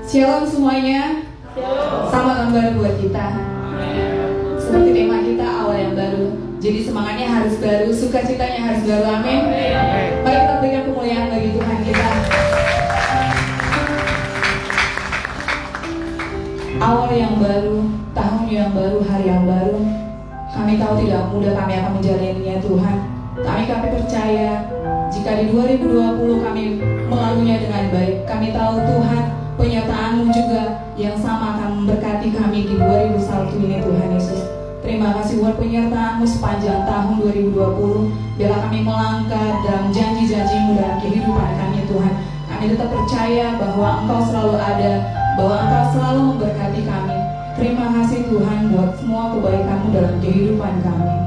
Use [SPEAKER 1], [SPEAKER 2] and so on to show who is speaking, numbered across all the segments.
[SPEAKER 1] Shalom semuanya. Selamat tahun baru buat kita. Seperti tema kita, awal yang baru. Jadi semangatnya harus baru, sukacitanya harus baru. Amin. Mari kita berikan kemuliaan bagi Tuhan kita. Awal yang baru, tahun yang baru, hari yang baru. Kami tahu tidak mudah kami akan menjalaninya Tuhan. Kami percaya jika di 2020 kami melaluinya dengan baik. Kami tahu Tuhan, penyertaan-Mu juga yang sama akan memberkati kami di 2021 ini Tuhan Yesus. Terima kasih buat penyertaan-Mu sepanjang tahun 2020. Biarlah kami melangkah dalam janji-janji-Mu dalam kehidupan kami Tuhan. Kami tetap percaya bahwa Engkau selalu ada, bahwa Engkau selalu memberkati kami. Terima kasih Tuhan buat semua kebaikan-Mu dalam kehidupan kami.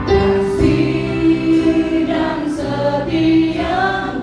[SPEAKER 2] Kasih dan setia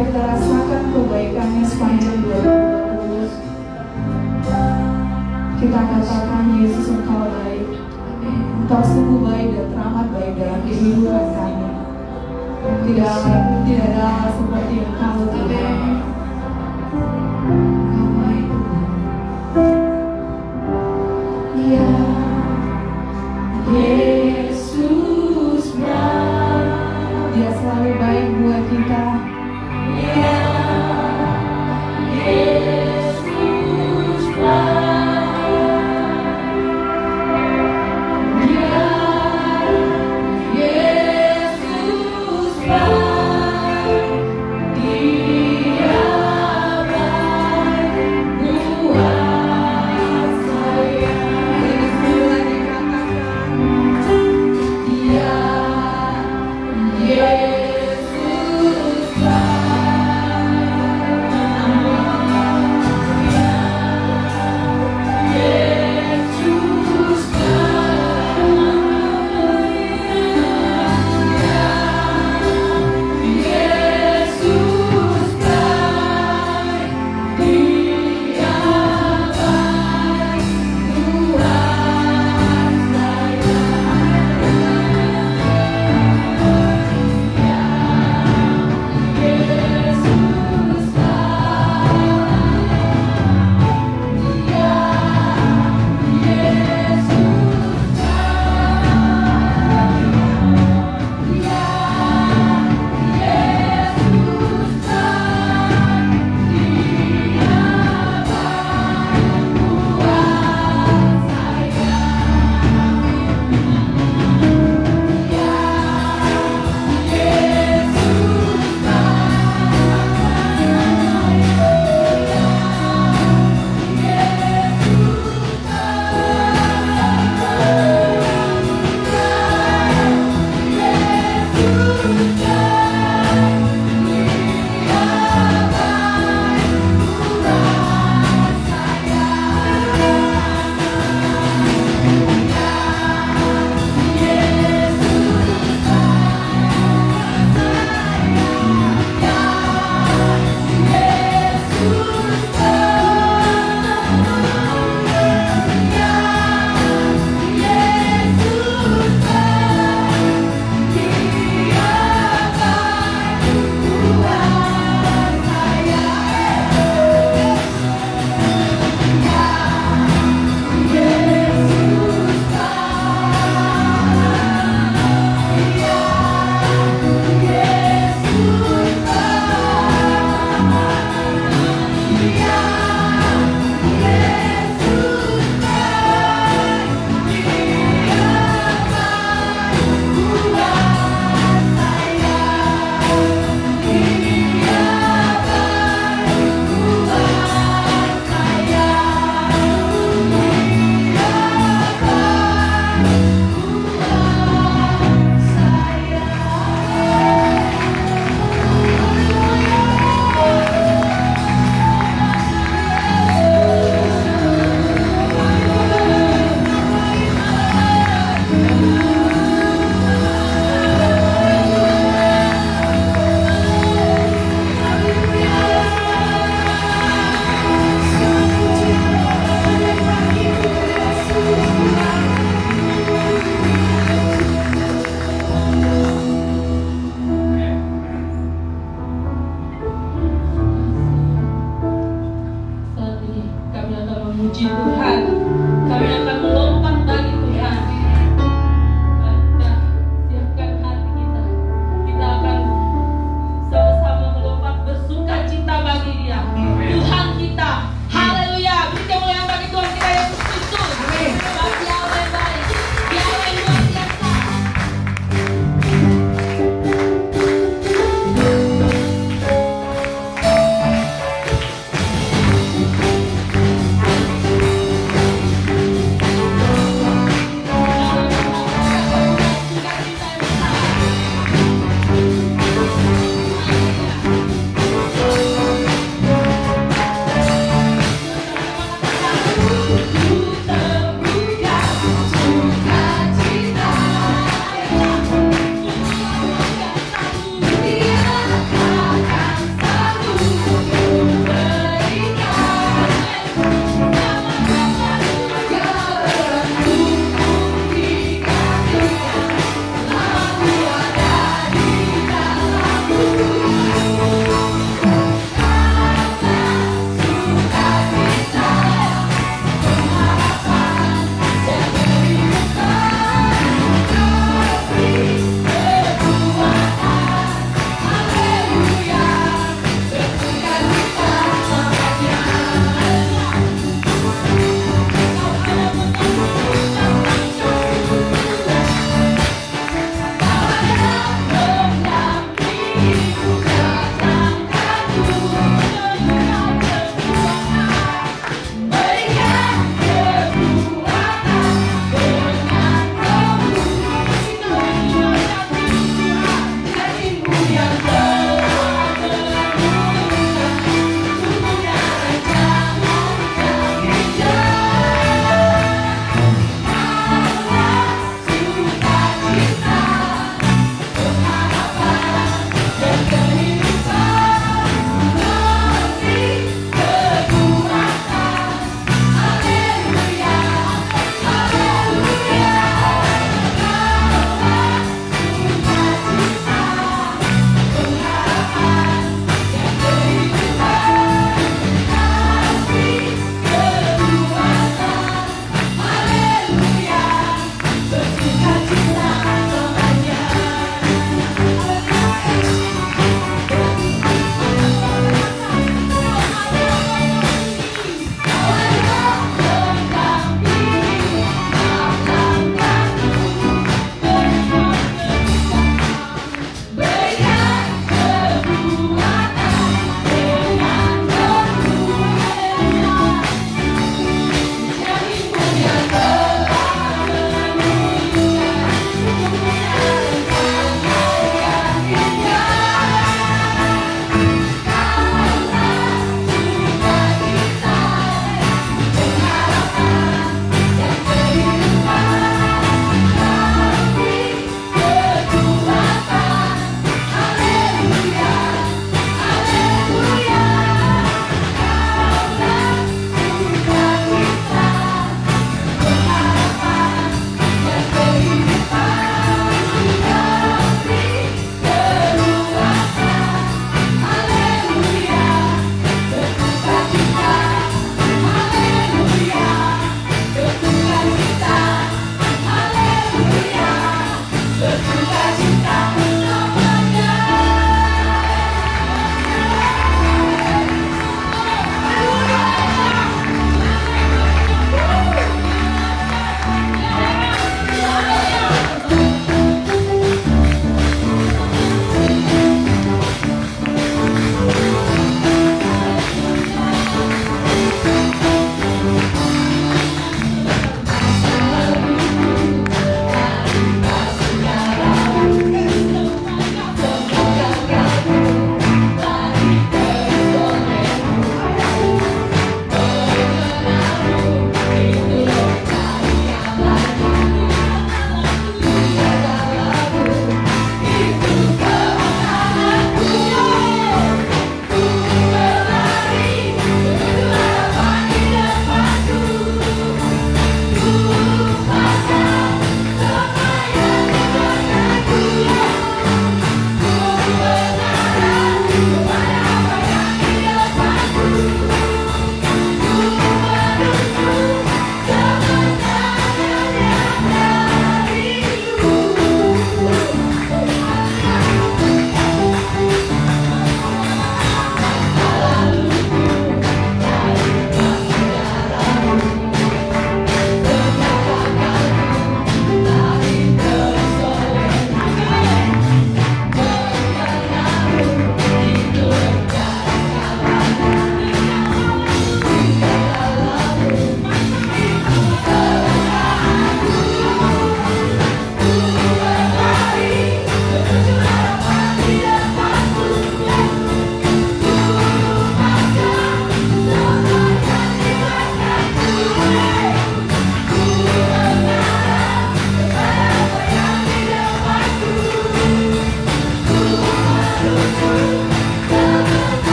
[SPEAKER 1] mari kita rasakan kebaikannya sepanjang 2020. Kita katakan, Yesus Engkau baik. Engkau sungguh baik dan teramat baik dalam kehidupan kami. Tidak ada seperti Engkau, Tuhan. Engkau baik, Tuhan. Ya, Yesus baik. Dia selalu baik buat kita. Ya, Yesus baik.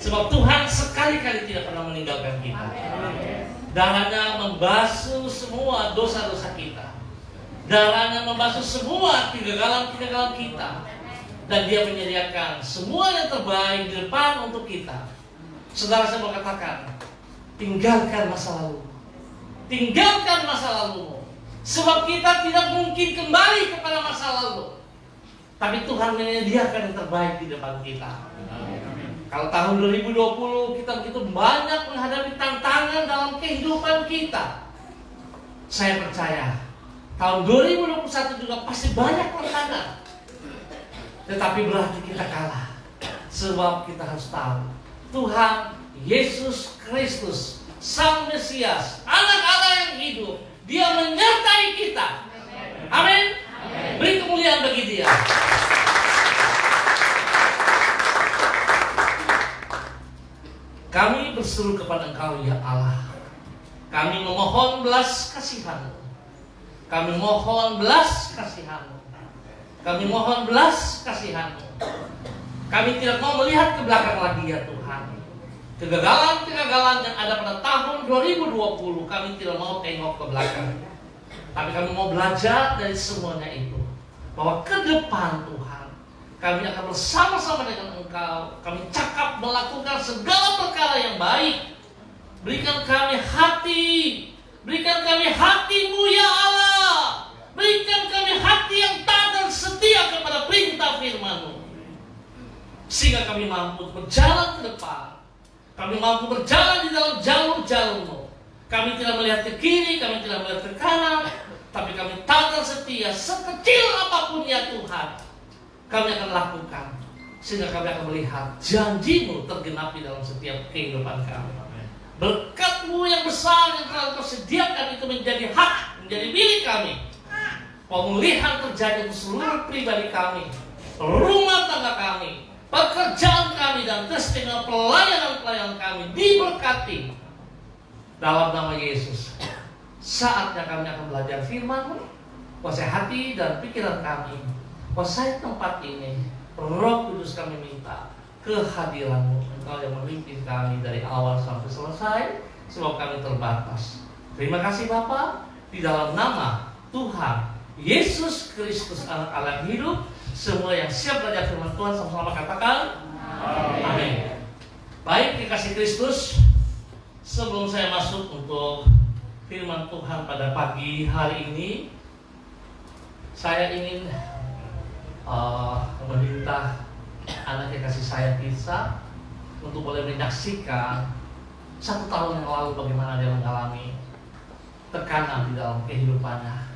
[SPEAKER 2] Sebab Tuhan sekali-kali tidak pernah meninggalkan kita. Darahnya membasuh semua dosa-dosa kita. Darahnya membasuh semua kegagalan-kegagalan kita. Dan Dia menyediakan semua yang terbaik di depan untuk kita. Saudara, saya mau katakan, tinggalkan masa lalu. Tinggalkan masa lalumu. Sebab kita tidak mungkin kembali kepada masa lalu. Tapi Tuhan menyediakan yang terbaik di depan kita. Kalau tahun 2020 kita begitu banyak menghadapi tantangan dalam kehidupan kita, saya percaya tahun 2021 juga pasti banyak tantangan. Tetapi berarti kita kalah. Sebab kita harus tahu Tuhan Yesus Kristus, Sang Mesias, Anak Allah yang hidup, Dia menyertai kita. Amin. Beri kemuliaan bagi Dia. Kami berseru kepada Engkau ya Allah. Kami memohon belas kasihan-Mu. Kami mohon belas kasihan-Mu. Kami mohon belas kasihan-Mu. Kami tidak mau melihat ke belakang lagi ya Tuhan. Kegagalan-kegagalan yang ada pada tahun 2020 kami tidak mau tengok ke belakang. Tapi kami mau belajar dari semuanya itu, bahwa ke depan Tuhan kami akan bersama-sama dengan Engkau. Kami cakap melakukan segala perkara yang baik. Berikan kami hati. Berikan kami hati-Mu ya Allah. Berikan kami hati yang taat dan setia kepada perintah firman-Mu. Sehingga kami mampu berjalan ke depan. Kami mampu berjalan di dalam jalur-jalur-Mu. Kami tidak melihat ke kiri, kami tidak melihat ke kanan, tapi kami taat dan setia sekecil apapun ya Tuhan. Kami akan lakukan, sehingga kami akan melihat janji-Mu tergenapi dalam setiap kehidupan kami. Berkat-Mu yang besar yang telah Kau sediakan itu menjadi hak, menjadi milik kami. Pemulihan terjadi untuk seluruh pribadi kami, rumah tangga kami, pekerjaan kami, dan testimoni pelayanan-pelayanan kami diberkati dalam nama Yesus. Saatnya kami akan belajar firman-Mu. Kuasai hati dan pikiran kami. Kuasai tempat ini. Roh Kudus, kami minta kehadiran-Mu. Engkau yang memimpin kami dari awal sampai selesai, sebab kami terbatas. Terima kasih Bapa. Di dalam nama Tuhan Yesus Kristus, Anak Allah yang hidup, semua yang siap belajar firman Tuhan sama-sama katakan amin. Baik, dikasih Kristus, sebelum saya masuk untuk firman Tuhan pada pagi hari ini, saya ingin meminta anak yang kasih sayang Tirsa untuk boleh menyaksikan 1 tahun yang lalu bagaimana dia mengalami tekanan di dalam kehidupannya.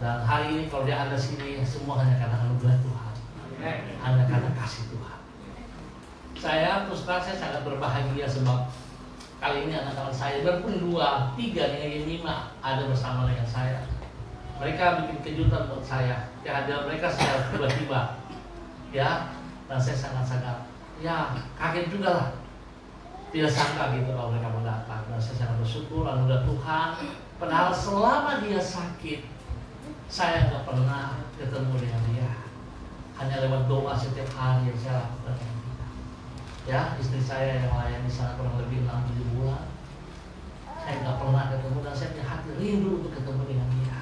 [SPEAKER 2] Dan hari ini kalau dia ada sini, semua hanya karena anugerah Tuhan, hanya karena kasih Tuhan. Saya terus terang saya sangat berbahagia sebab kali ini anak-anak saya berpun 2, 3, yang 5 ada bersama dengan saya. Mereka bikin kejutan buat saya. Kehadiran mereka secara tiba-tiba, ya, dan saya sangat-sangat, ya, kaget juga lah. Tidak sangka gitu kalau mereka mau datang. Dan saya sangat bersyukur anugerah Tuhan. Padahal selama dia sakit, saya nggak pernah ketemu dengan dia. Hanya lewat doa setiap hari yang saya lakukan dengan dia. Ya, istri saya yang melayani di sana kurang lebih 6-7 bulan. Saya nggak pernah ketemu dan saya punya hati rindu untuk ketemu dengan dia.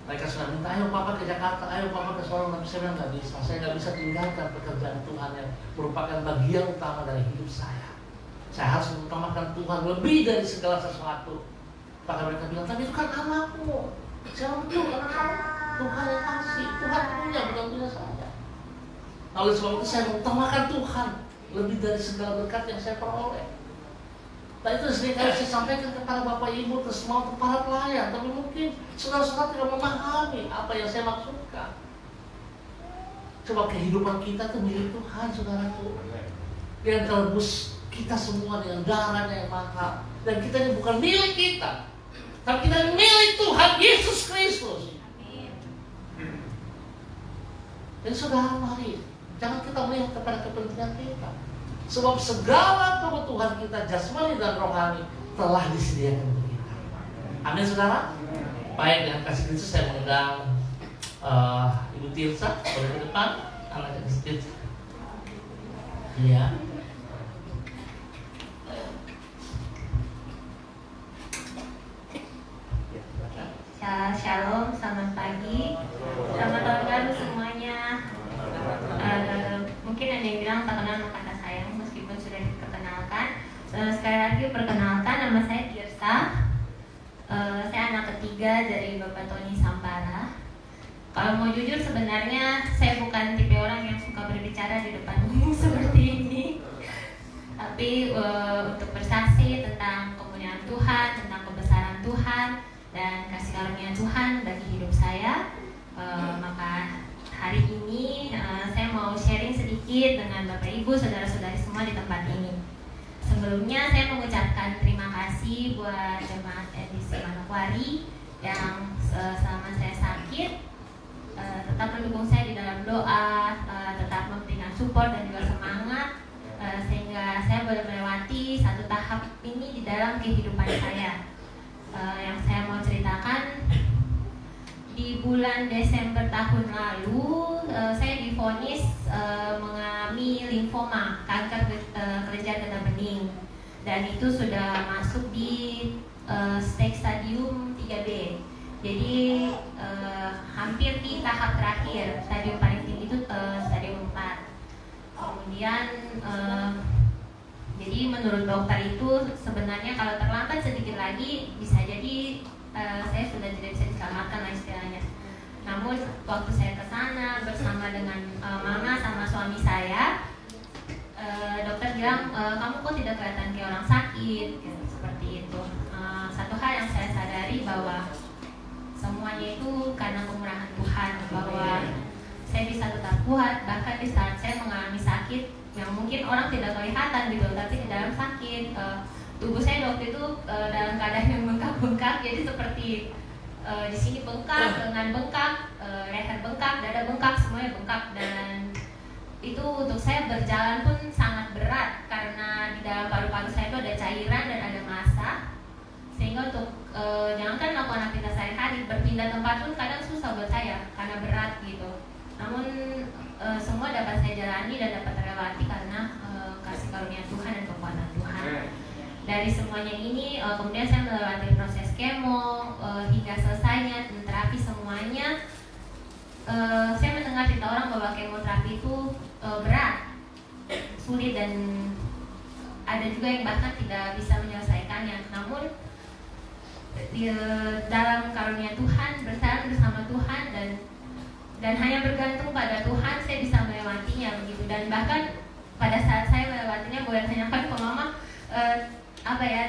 [SPEAKER 2] Mereka sudah minta, ayo Papa ke Jakarta, ayo Papa ke Solo, tapi saya bilang nggak bisa. Saya nggak bisa tinggalkan pekerjaan Tuhan yang merupakan bagian utama dari hidup saya. Saya harus mengutamakan Tuhan lebih dari segala sesuatu. Bahkan mereka bilang, tapi itu kan anakmu. Saya betul, anak kamu Tuhan yang kasih, Tuhan punya, bukan punya saya. Oleh sebab itu saya mengutamakan Tuhan lebih dari segala berkat yang saya peroleh. Dan itu sering kali saya sampaikan kepada Bapak Ibu, terus mau ke para pelayan, tapi mungkin saudara-saudara tidak memahami apa yang saya maksudkan. Coba kehidupan kita itu milik Tuhan, saudaraku. Yang terbus kita semua dengan darahnya yang mahal. Dan kita ini bukan milik kita, tapi kita milik Tuhan Yesus Kristus. Jadi saudara, mari jangan kita melihat kepada kepentingan kita. Sebab segala kebutuhan kita jasmani dan rohani telah disediakan untuk kita. Amin saudara. Baik, dengan kasih Kristus saya mengundang Ibu Tirsa boleh ke depan. Anak Tirsa. Iya.
[SPEAKER 3] Shalom, selamat pagi, selamat tahun baru semuanya. Mungkin ada yang bilang tak kenal maka tak sayang, meskipun sudah diperkenalkan. Sekali lagi perkenalkan, nama saya Tirsa. Saya anak ketiga dari Bapak Tony Sampara. Kalau mau jujur sebenarnya saya bukan tipe orang yang suka berbicara di depan umum seperti ini. Tapi untuk bersaksi tentang kemuliaan Tuhan, tentang kebesaran Tuhan dan kasih karunia Tuhan bagi hidup saya, maka hari ini saya mau sharing sedikit dengan Bapak Ibu, saudara-saudari semua di tempat ini. Sebelumnya saya mengucapkan terima kasih buat jemaat edisi Manokwari yang selama saya sakit tetap mendukung saya di dalam doa, tetap memberikan support dan juga semangat, sehingga saya boleh melewati satu tahap ini di dalam kehidupan saya. Yang saya mau ceritakan, di bulan Desember tahun lalu saya divonis mengalami limfoma, kanker kelenjar getah bening, dan itu sudah masuk di stage stadium 3B. Jadi hampir di tahap terakhir, stadium paling tinggi itu stadium 4. Kemudian jadi menurut dokter itu sebenarnya kalau terlambat sedikit lagi bisa jadi saya sudah tidak bisa diselamatkan lah istilahnya. Namun waktu saya ke sana bersama dengan mama sama suami saya, dokter bilang kamu kok tidak kelihatan kayak orang sakit, gitu, seperti itu. Satu hal yang saya sadari bahwa semuanya itu karena kemurahan Tuhan, bahwa saya bisa tetap kuat bahkan di saat saya mengalami sakit yang mungkin orang tidak kelihatan gitu, tapi di dalam sakit tubuh saya waktu itu dalam keadaan yang bengkak-bengkak, jadi seperti di sini bengkak, lengan bengkak, leher bengkak, dada bengkak, semuanya bengkak. Dan itu untuk saya berjalan pun sangat berat karena di dalam paru-paru saya itu ada cairan dan ada massa, sehingga untuk jangankan melakukan aktivitas sehari-hari, berpindah tempat pun kadang susah buat saya karena berat gitu. Namun semua dapat saya jalani dan dapat terlewati karena kasih karunia Tuhan dan kekuatan Tuhan. Dari semuanya ini kemudian saya melewati proses kemo hingga selesainya dan terapi semuanya. Saya mendengar cerita orang bahwa kemoterapi itu berat, sulit, dan ada juga yang bahkan tidak bisa menyelesaikannya. Namun di dalam karunia Tuhan, berjalan bersama Tuhan dan hanya bergantung pada Tuhan, saya bisa melewatinya begitu. Dan bahkan pada saat saya melewatinya, boleh tanyakan ke mama,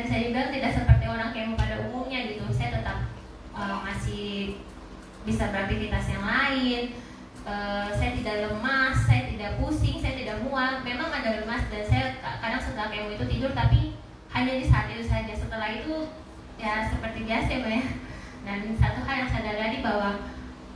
[SPEAKER 3] bisa dibilang tidak seperti orang kemo pada umumnya gitu. Saya tetap masih bisa beraktivitas yang lain. Saya tidak lemas, saya tidak pusing, saya tidak mual. Memang ada lemas dan saya kadang setelah kemo itu tidur, tapi hanya di saat itu saja. Setelah itu ya seperti biasa ya. Dan satu hal yang saya sadari bahwa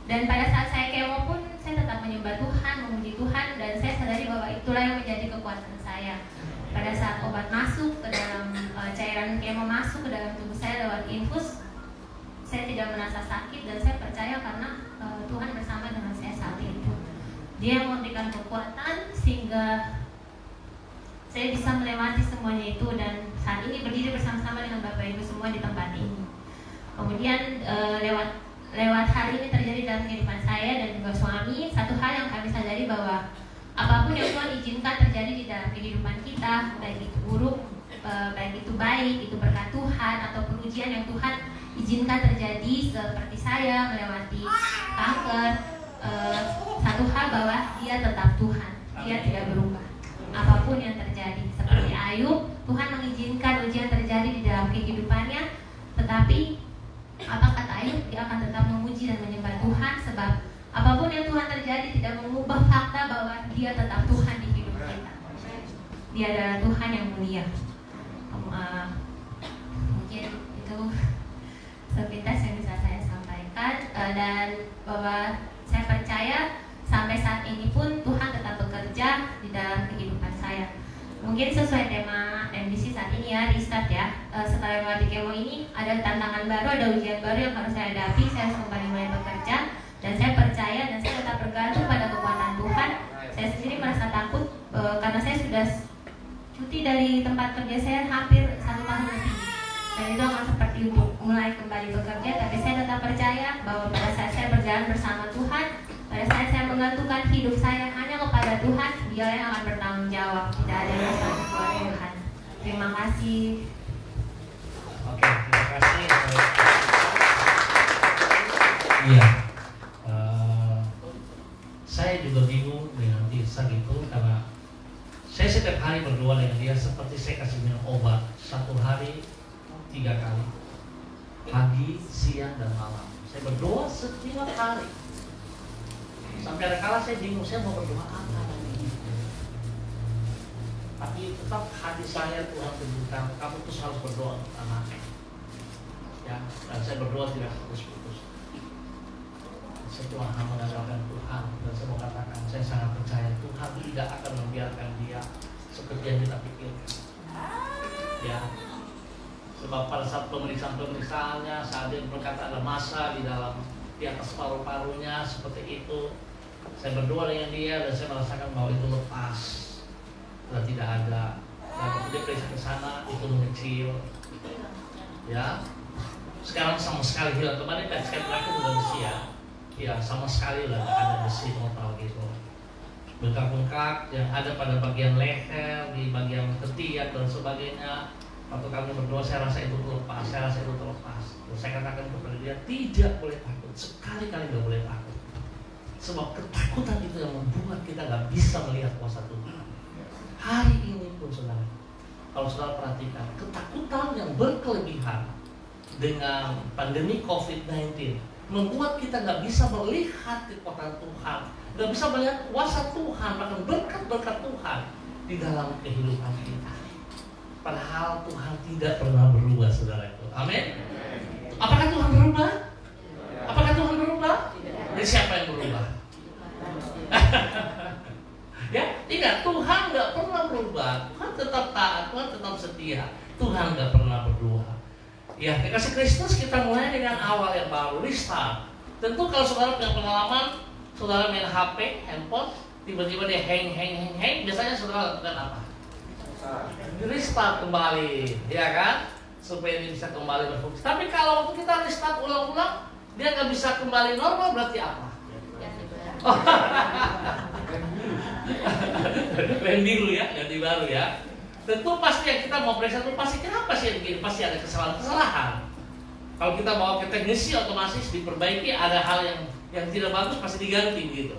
[SPEAKER 3] dan pada saat saya kemo pun saya tetap menyembah Tuhan, memuji Tuhan, dan saya sadari bahwa itulah yang menjadi kekuatan saya. Pada saat obat masuk ke dalam cairan kemo masuk ke dalam tubuh saya lewat infus, saya tidak merasa sakit dan saya percaya karena Tuhan bersama dengan saya saat itu. Dia memberikan kekuatan sehingga saya bisa melewati semuanya itu, dan saat ini berdiri bersama-sama dengan Bapak Ibu semua di tempat ini. Kemudian lewat hal ini terjadi dalam kehidupan saya dan juga suami, satu hal yang kami sadari bahwa apapun yang Tuhan izinkan terjadi di dalam kehidupan kita, baik itu buruk, baik itu baik, itu berkat Tuhan ataupun ujian yang Tuhan izinkan terjadi, seperti saya melewati kanker, satu hal bahwa Dia tetap Tuhan, Dia tidak berubah apapun yang terjadi. Seperti Ayub, Tuhan mengizinkan ujian terjadi di dalam kehidupannya, tetapi apa kata Ayub? Dia akan tetap memuji dan menyembah Tuhan, sebab apapun yang Tuhan terjadi tidak mengubah fakta bahwa Dia tetap Tuhan di hidup kita. Dia adalah Tuhan yang mulia. Mungkin itu sepintas yang bisa saya sampaikan, dan bahwa saya percaya sampai saat ini pun Tuhan tetap bekerja di dalam kehidupan saya. Mungkin sesuai tema MDC saat ini ya, restart ya. Setelah melewati kemo ini ada tantangan baru, ada ujian baru yang harus saya hadapi. Saya harus kembali mulai bekerja, dan saya percaya dan saya tetap bergantung pada kekuatan Tuhan. Saya sendiri merasa takut karena saya sudah cuti dari tempat kerja saya hampir 1 tahun lebih. Dan itu akan seperti untuk mulai kembali bekerja, tapi saya tetap percaya bahwa pada saat saya berjalan bersama Tuhan, pada saat saya menggantungkan hidup saya hanya kepada Tuhan, Dia yang akan bertanggung jawab. Tidak ada yang bisa keluar Tuhan. Terima kasih.
[SPEAKER 2] Oke, terima kasih. Iya, saya juga bingung dengan Tirsa gitu, karena saya setiap hari berdoa dengan dia seperti saya kasih minum obat 1 hari 3 kali, pagi, siang, dan malam. Saya berdoa setiap hari. Sampai ada kala saya bingung, saya mau berdoa apa lagi. Tapi tetap hati saya Tuhan tunjukkan, kamu terus harus berdoa untuk anaknya. Ya, dan saya berdoa tidak putus-putus. Saya cuma mengandalkan Tuhan, dan saya mau katakan, saya sangat percaya Tuhan tidak akan membiarkan dia seperti yang kita pikirkan. Ya, sebab pada saat pemeriksaannya, saat dia berkata ada massa di atas paru-parunya seperti itu, saya berdoa dengan dia dan saya merasakan bahwa itu lepas dan tidak ada. Dan waktu dia periksa ke sana itu mengecil. Ya, sekarang sama sekali hilang. Kemarin PET scan terakhir sudah besi ya. Ya, sama sekali lah tidak ada besi total gitu. Bengkak-bengkak yang ada pada bagian leher, di bagian ketiak dan sebagainya. Waktu kami berdoa, saya rasa itu terlepas, Terus saya katakan kepada dia, tidak boleh takut, sekali-kali tidak boleh takut. Sebab ketakutan itu yang membuat kita nggak bisa melihat kuasa Tuhan. Hari ini pun saudara, kalau saudara perhatikan, ketakutan yang berkelebihan dengan pandemi COVID-19 membuat kita nggak bisa melihat kekuatan Tuhan, nggak bisa melihat kuasa Tuhan, bahkan berkat-berkat Tuhan di dalam kehidupan kita. Padahal Tuhan tidak pernah berubah, saudaraku. Amin. Apakah Tuhan berubah? Apakah Tuhan berubah? Dan siapa yang berubah? Ya, tidak. Tuhan nggak pernah berubah. Tuhan tetap taat, Tuhan tetap setia. Tuhan nggak pernah berubah. Ya, kekasih Kristus, kita mulai dengan awal yang baru, restart. Tentu kalau saudara punya pengalaman, saudara main HP, handphone, tiba-tiba dia hang, biasanya saudara lakukan apa? Restart kembali, ya kan? Supaya dia bisa kembali berfungsi. Tapi kalau waktu kita restart ulang-ulang, dia nggak bisa kembali normal, berarti apa? Rem biru ya, ganti baru ya. Tentu pasti yang kita mau periksa itu pasti kenapa sih begini? Pasti ada kesalahan. Kalau kita bawa ke teknisi otomatis diperbaiki, ada hal yang tidak bagus pasti diganti gitu.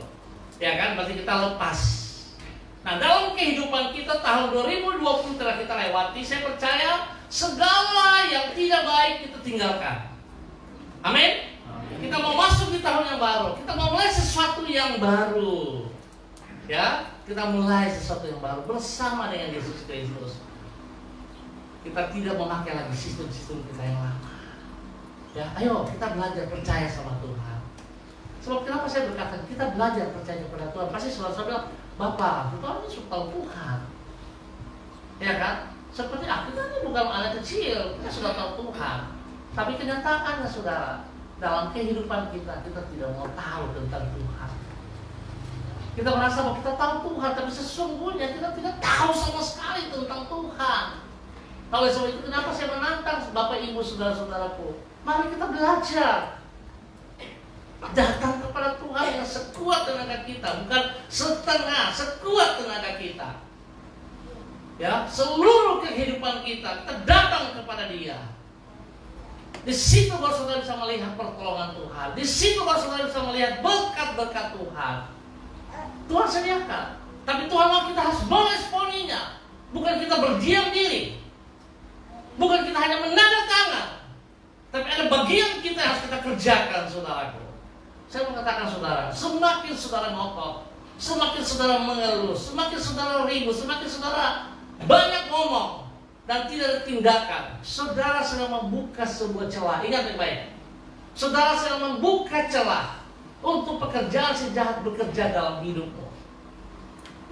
[SPEAKER 2] Ya kan? Berarti kita lepas. Nah, dalam kehidupan kita tahun 2020 telah kita lewati, saya percaya segala yang tidak baik kita tinggalkan. Amin. Kita mau masuk di tahun yang baru. Kita mau mulai sesuatu yang baru. Ya, kita mulai sesuatu yang baru bersama dengan Yesus Kristus. Kita tidak memakai lagi sistem-sistem kita yang lama. Ya, ayo kita belajar percaya sama Tuhan. Sebab kenapa saya berkata kita belajar percaya kepada Tuhan? Pasti saudara bilang, Bapak, kita ini sudah tahu Tuhan. Ya kan? Seperti kita ini bukan anak kecil, kita sudah tahu Tuhan. Tapi kenyataannya saudara, dalam kehidupan kita tidak mau tahu tentang Tuhan. Kita merasa bahwa kita tahu Tuhan, tapi sesungguhnya kita tidak tahu sama sekali tentang Tuhan. Oleh sebab itu kenapa saya menantang Bapak Ibu saudara-saudaraku, mari kita belajar datang kepada Tuhan yang sekuat tenaga kita, bukan setengah, sekuat tenaga kita. Ya, seluruh kehidupan kita datang kepada Dia. Di situ baru saudara bisa melihat pertolongan Tuhan. Di situ baru saudara bisa melihat berkat-berkat Tuhan. Tuhan sediakan, tapi Tuhan mau kita harus meresponinya. Bukan kita berdiam diri, bukan kita hanya menandatangan, tapi ada bagian kita yang harus kita kerjakan, saudaraku. Saya mengatakan saudara, semakin saudara ngotot, semakin saudara mengeluh, semakin saudara ribut, semakin saudara banyak ngomong dan tidak ada tindakan, saudara sedang membuka sebuah celah. Ingat baik-baik, saudara sedang membuka celah untuk pekerjaan si jahat bekerja dalam hidupmu.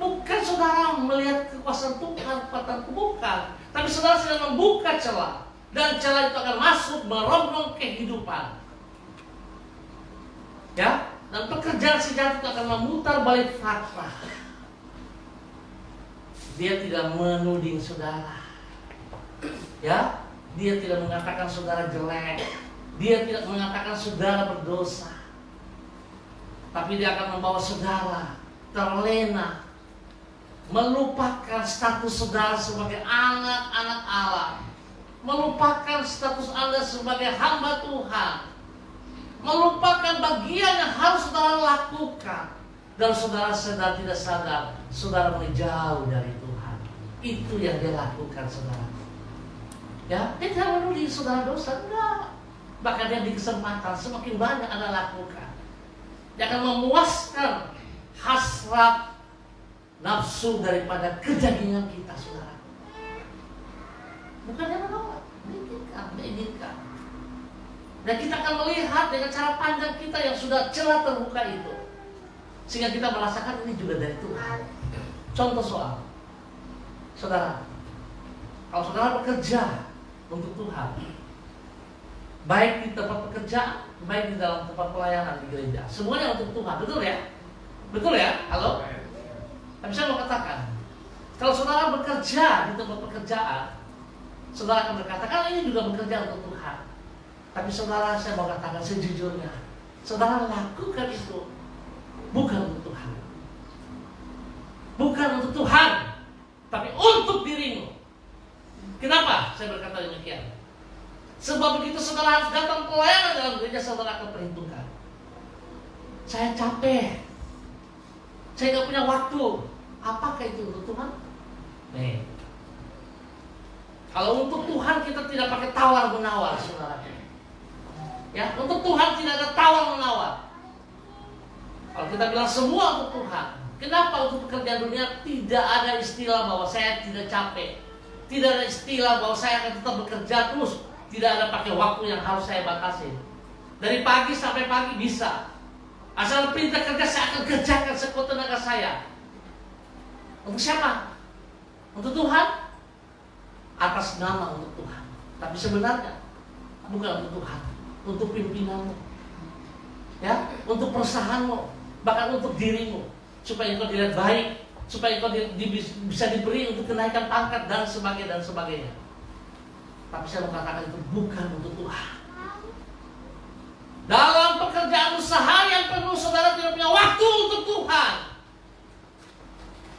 [SPEAKER 2] Bukan saudara melihat kekuasaan Tuhan, kekuatanku, bukan. Tapi saudara sedang membuka celah, dan celah itu akan masuk merongrong kehidupan. Ya, dan pekerjaan si jahat itu akan memutar balik fakta. Dia tidak menuding saudara. Ya, dia tidak mengatakan saudara jelek. Dia tidak mengatakan saudara berdosa. Tapi dia akan membawa saudara terlena, melupakan status saudara sebagai anak-anak Allah, melupakan status Anda sebagai hamba Tuhan, melupakan bagian yang harus saudara lakukan. Dan saudara sadar tidak sadar, saudara mulai jauh dari Tuhan. Itu yang dia lakukan, saudara. Ya, dia tidak menuding saudara dosa, enggak. Bahkan dia di kesempatan semakin banyak Anda lakukan, dia akan memuaskan hasrat nafsu daripada kedagingan kita, saudara. Bukan yang menolak, menginginkan. Dan kita akan melihat dengan cara pandang kita yang sudah celah terbuka itu, sehingga kita merasakan ini juga dari Tuhan. Contoh soal, saudara, kalau saudara bekerja untuk Tuhan, baik di tempat pekerjaan, baik di dalam tempat pelayanan di gereja, semuanya untuk Tuhan, betul ya? Betul ya? Halo? Tapi saya mau katakan, kalau saudara bekerja di tempat pekerjaan, saudara akan berkata, ini juga bekerja untuk Tuhan. Tapi saudara, saya mau katakan sejujurnya, saudara lakukan itu bukan untuk Tuhan. Bukan untuk Tuhan, tapi untuk dirimu. Kenapa saya berkata demikian? Sebab begitu saudara harus datang pelayanan dalam gereja, saudara akan perhitungkan. Saya capek, saya gak punya waktu. Apakah itu untuk Tuhan? Nih, kalau untuk Tuhan kita tidak pakai tawar menawar, saudara. Ya, untuk Tuhan tidak ada tawar menawar. Kalau kita bilang semua untuk Tuhan, kenapa untuk pekerjaan dunia tidak ada istilah bahwa saya tidak capek? Tidak ada istilah bahwa saya akan tetap bekerja terus. Tidak ada pakai waktu yang harus saya batasi. Dari pagi sampai pagi bisa. Asal perintah kerja saya akan kerjakan sekuat tenaga saya. Untuk siapa? Untuk Tuhan? Atas nama untuk Tuhan. Tapi sebenarnya bukan untuk Tuhan, untuk pimpinanmu, ya, untuk perusahaanmu, bahkan untuk dirimu, supaya engkau dilihat baik, supaya engkau bisa diberi untuk kenaikan pangkat dan sebagainya. Tapi saya mau katakan itu bukan untuk Tuhan. Dalam pekerjaan usaha yang penuh, saudara tidak punya waktu untuk Tuhan.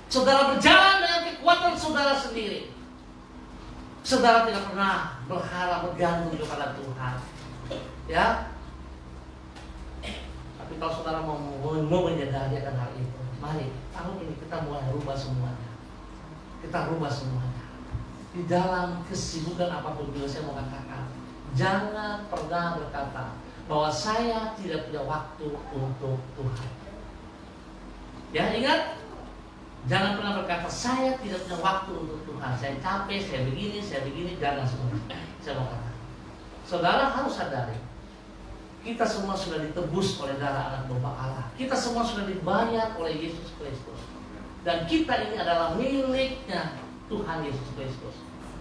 [SPEAKER 2] Saudara berjalan dengan kekuatan saudara sendiri. Saudara tidak pernah berharap bergantung kepada Tuhan. Ya. Tapi kalau saudara mau menyadari akan hal itu, mari tahun ini kita mulai rubah semuanya. Kita rubah semuanya. Di dalam kesibukan apapun juga saya mau katakan, jangan pernah berkata bahwa saya tidak punya waktu untuk Tuhan. Ya, ingat, jangan pernah berkata saya tidak punya waktu untuk Tuhan. Saya capek, saya begini, jangan semua. Saya mau katakan, saudara harus sadari, kita semua sudah ditebus oleh darah anak domba Allah. Kita semua sudah dibayar oleh Yesus Kristus. Dan kita ini adalah miliknya Tuhan Yesus Kristus.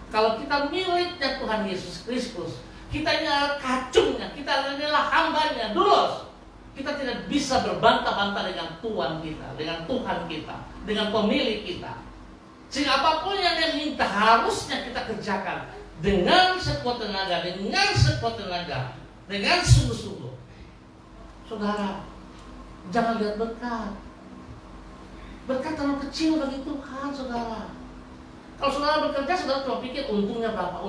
[SPEAKER 2] Kalau kita miliknya Tuhan Yesus Kristus, kita ini adalah kacungnya, kita adalah hambanya, dulos. Kita tidak bisa berbantah-bantah dengan Tuhan kita, dengan Tuhan kita, dengan pemilik kita. Sehingga apapun yang dia minta harusnya kita kerjakan dengan sekuat tenaga, dengan sungguh-sungguh. Saudara, jangan lihat berkat. Berkat terlalu kecil bagi Tuhan, saudara. Kalau saudara bekerja, saudara cuma pikir untungnya berapa.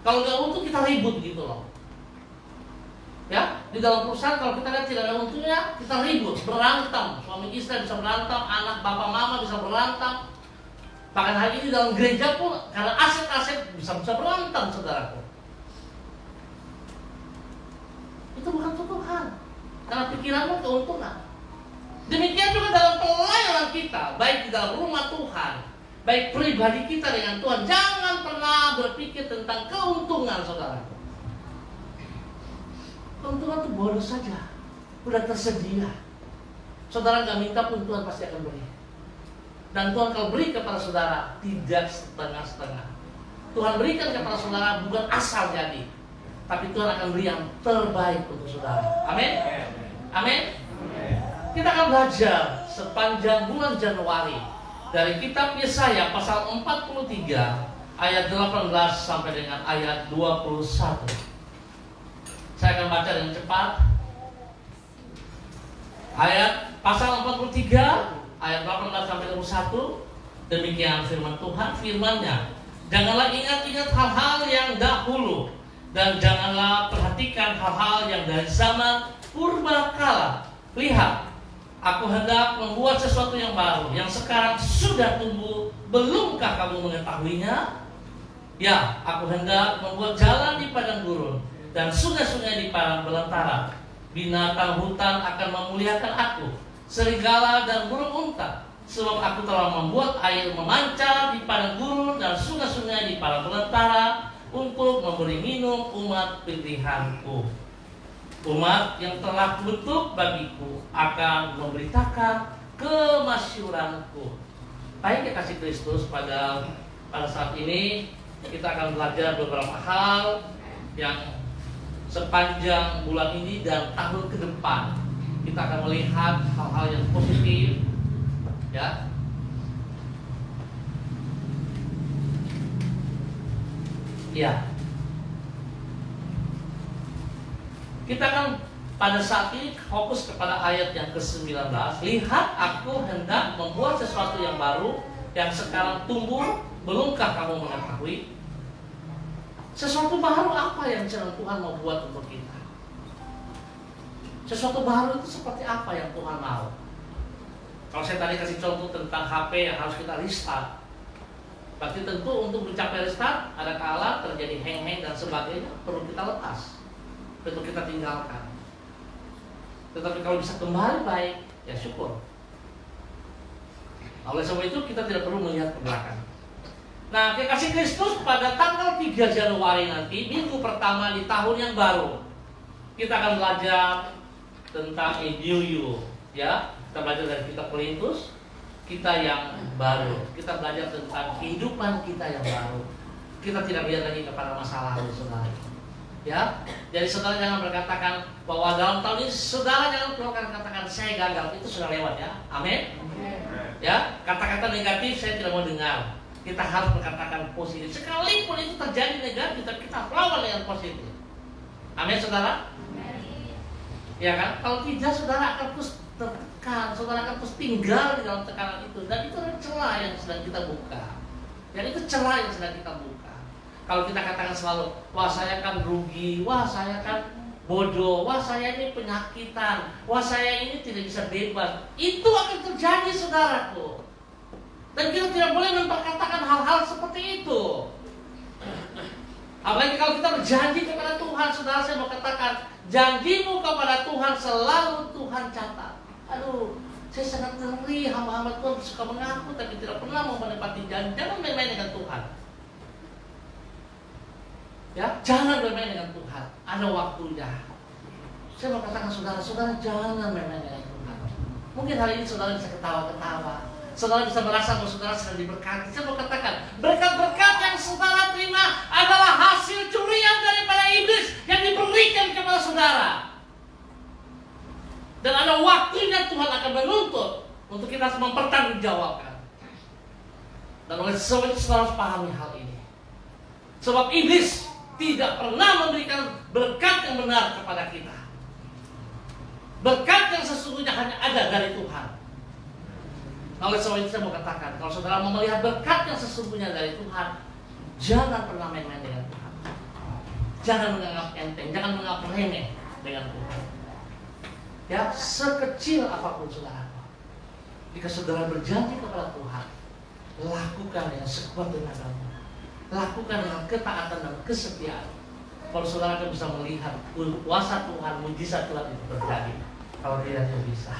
[SPEAKER 2] Kalau nggak untung kita ribut gitu loh. Ya, di dalam perusahaan kalau kita lihat tidak ada untungnya, kita ribut, berantem. Suami istri bisa berantem, anak bapak mama bisa berantem. Bahkan hari ini dalam gereja pun karena aset-aset bisa berantem, saudaraku. Itu bukan untuk Tuhan, karena pikiranmu keuntungan. Demikian juga dalam pelayanan kita, baik di dalam rumah Tuhan, baik pribadi kita dengan Tuhan. Jangan pernah berpikir tentang keuntungan, saudara. Keuntungan itu bonus saja, sudah tersedia. Saudara nggak minta pun Tuhan pasti akan beri. Dan Tuhan kalau beri kepada saudara tidak setengah-setengah. Tuhan berikan kepada saudara bukan asal jadi, tapi Tuhan akan beri yang terbaik untuk saudara. Amin. Amin. Kita akan belajar sepanjang bulan Januari dari kitab Yesaya pasal 43 ayat 18 sampai dengan ayat 21. Saya akan baca dengan cepat. Ayat pasal 43 ayat 18 sampai 21. Demikian firman Tuhan, firman-Nya, janganlah ingat-ingat hal-hal yang dahulu, dan janganlah perhatikan hal-hal yang dari zaman purbakala. Lihat, aku hendak membuat sesuatu yang baru, yang sekarang sudah tumbuh. Belumkah kamu mengetahuinya? Ya, aku hendak membuat jalan di padang gurun dan sungai-sungai di padang belantara. Binatang hutan akan memuliakan aku, serigala dan burung unta. Sebab aku telah membuat air memancar di padang gurun dan sungai-sungai di padang belantara, untuk memberi minum umat pilihanku. Umat yang telah kubentuk bagiku akan memberitakan kemasyhuranku. Baik kasih Kristus, pada saat ini kita akan belajar beberapa hal yang sepanjang bulan ini dan tahun ke depan kita akan melihat hal-hal yang positif, ya. Ya. Kita akan pada saat ini fokus kepada ayat yang ke-19. Lihat, aku hendak membuat sesuatu yang baru, yang sekarang tumbuh. Belumkah kamu mengetahui? Sesuatu baru apa yang Tuhan mau buat untuk kita? Sesuatu baru itu seperti apa yang Tuhan mau? Kalau saya tadi kasih contoh tentang HP yang harus kita restart, berarti tentu untuk mencapai restart ada kala terjadi hang-hang dan sebagainya, perlu kita lepas, perlu kita tinggalkan. Tetapi kalau bisa kembali baik, ya syukur. Oleh sebab itu kita tidak perlu melihat ke belakang. Nah, kasih Kristus, pada tanggal 3 Januari nanti, minggu pertama di tahun yang baru, kita akan belajar tentang a new you, ya. Kita belajar dari kitab Korintus, kita yang baru. Kita belajar tentang kehidupan kita yang baru. Kita tidak lihat lagi kepada masa lalu, saudara. Ya, jadi saudara jangan berkatakan bahwa dalam tahun ini saudara jangan keluarkan katakan saya gagal, itu sudah lewat, ya. Amin. Ya, kata-kata negatif saya tidak mau dengar. Kita harus berkatakan positif. Sekalipun itu terjadi negatif, kita lawan dengan positif. Amin, saudara. Ya kan? Kalau tidak, saudara akan terus tertekan, saudara akan terus tinggal di dalam tekanan itu. Dan itu adalah celah yang sedang kita buka. Dan itu celah yang sedang kita buka. Kalau kita katakan selalu, wah saya kan rugi, wah saya kan bodoh, wah saya ini penyakitan, wah saya ini tidak bisa bebas, itu akan terjadi, saudaraku. Dan kita tidak boleh memperkatakan hal-hal seperti itu. Apalagi kalau kita berjanji kepada Tuhan, saudara, saya mau katakan, janjimu kepada Tuhan selalu Tuhan catat. Aduh, saya sangat ngeri, hamba-hamba Tuhan suka mengaku tapi tidak pernah mau menepati janji. Jangan main-main dengan Tuhan. Ya, jangan bermain dengan Tuhan. Ada waktunya. Saya mau katakan saudara jangan main-main dengan Tuhan. Mungkin hari ini saudara bisa ketawa-ketawa. Saudara bisa merasa bahwa saudara sedang diberkati. Saya mau katakan, berkat-berkat yang saudara terima adalah hasil curian daripada iblis yang diberikan kepada saudara. Dan ada waktunya Tuhan akan menuntut untuk kita mempertanggungjawabkan. Dan oleh sebab itu saudara harus pahami hal ini. Sebab iblis tidak pernah memberikan berkat yang benar kepada kita. Berkat yang sesungguhnya hanya ada dari Tuhan. Oleh sebab itu saya mau katakan, kalau saudara mau melihat berkat yang sesungguhnya dari Tuhan, jangan pernah main-main dengan Tuhan. Jangan menganggap enteng, jangan menganggap remeh dengan Tuhan. Ya, sekecil apapun saudara, jika saudara berjanji kepada Tuhan, lakukan dengan sekuat tenagamu, lakukan dengan ketaatan dan kesetiaan. Kalau saudara akan bisa melihat kuasa Tuhan, mujizat Tuhan itu terjadi. Kalau tidak bisa.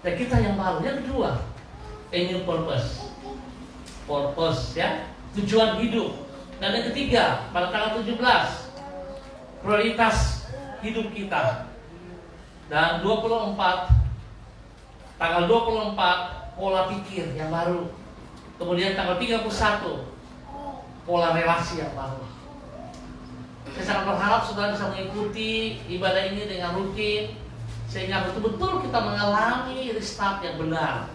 [SPEAKER 2] Dan kita yang baru, yang kedua, a new purpose, ya, tujuan hidup. Dan yang ketiga, pada tanggal 17, prioritas hidup kita. Dan 24, tanggal 24, pola pikir yang baru. Kemudian tanggal 31, pola relasi yang baru. Saya sangat berharap saudara bisa mengikuti ibadah ini dengan rutin, sehingga betul-betul kita mengalami restart yang benar.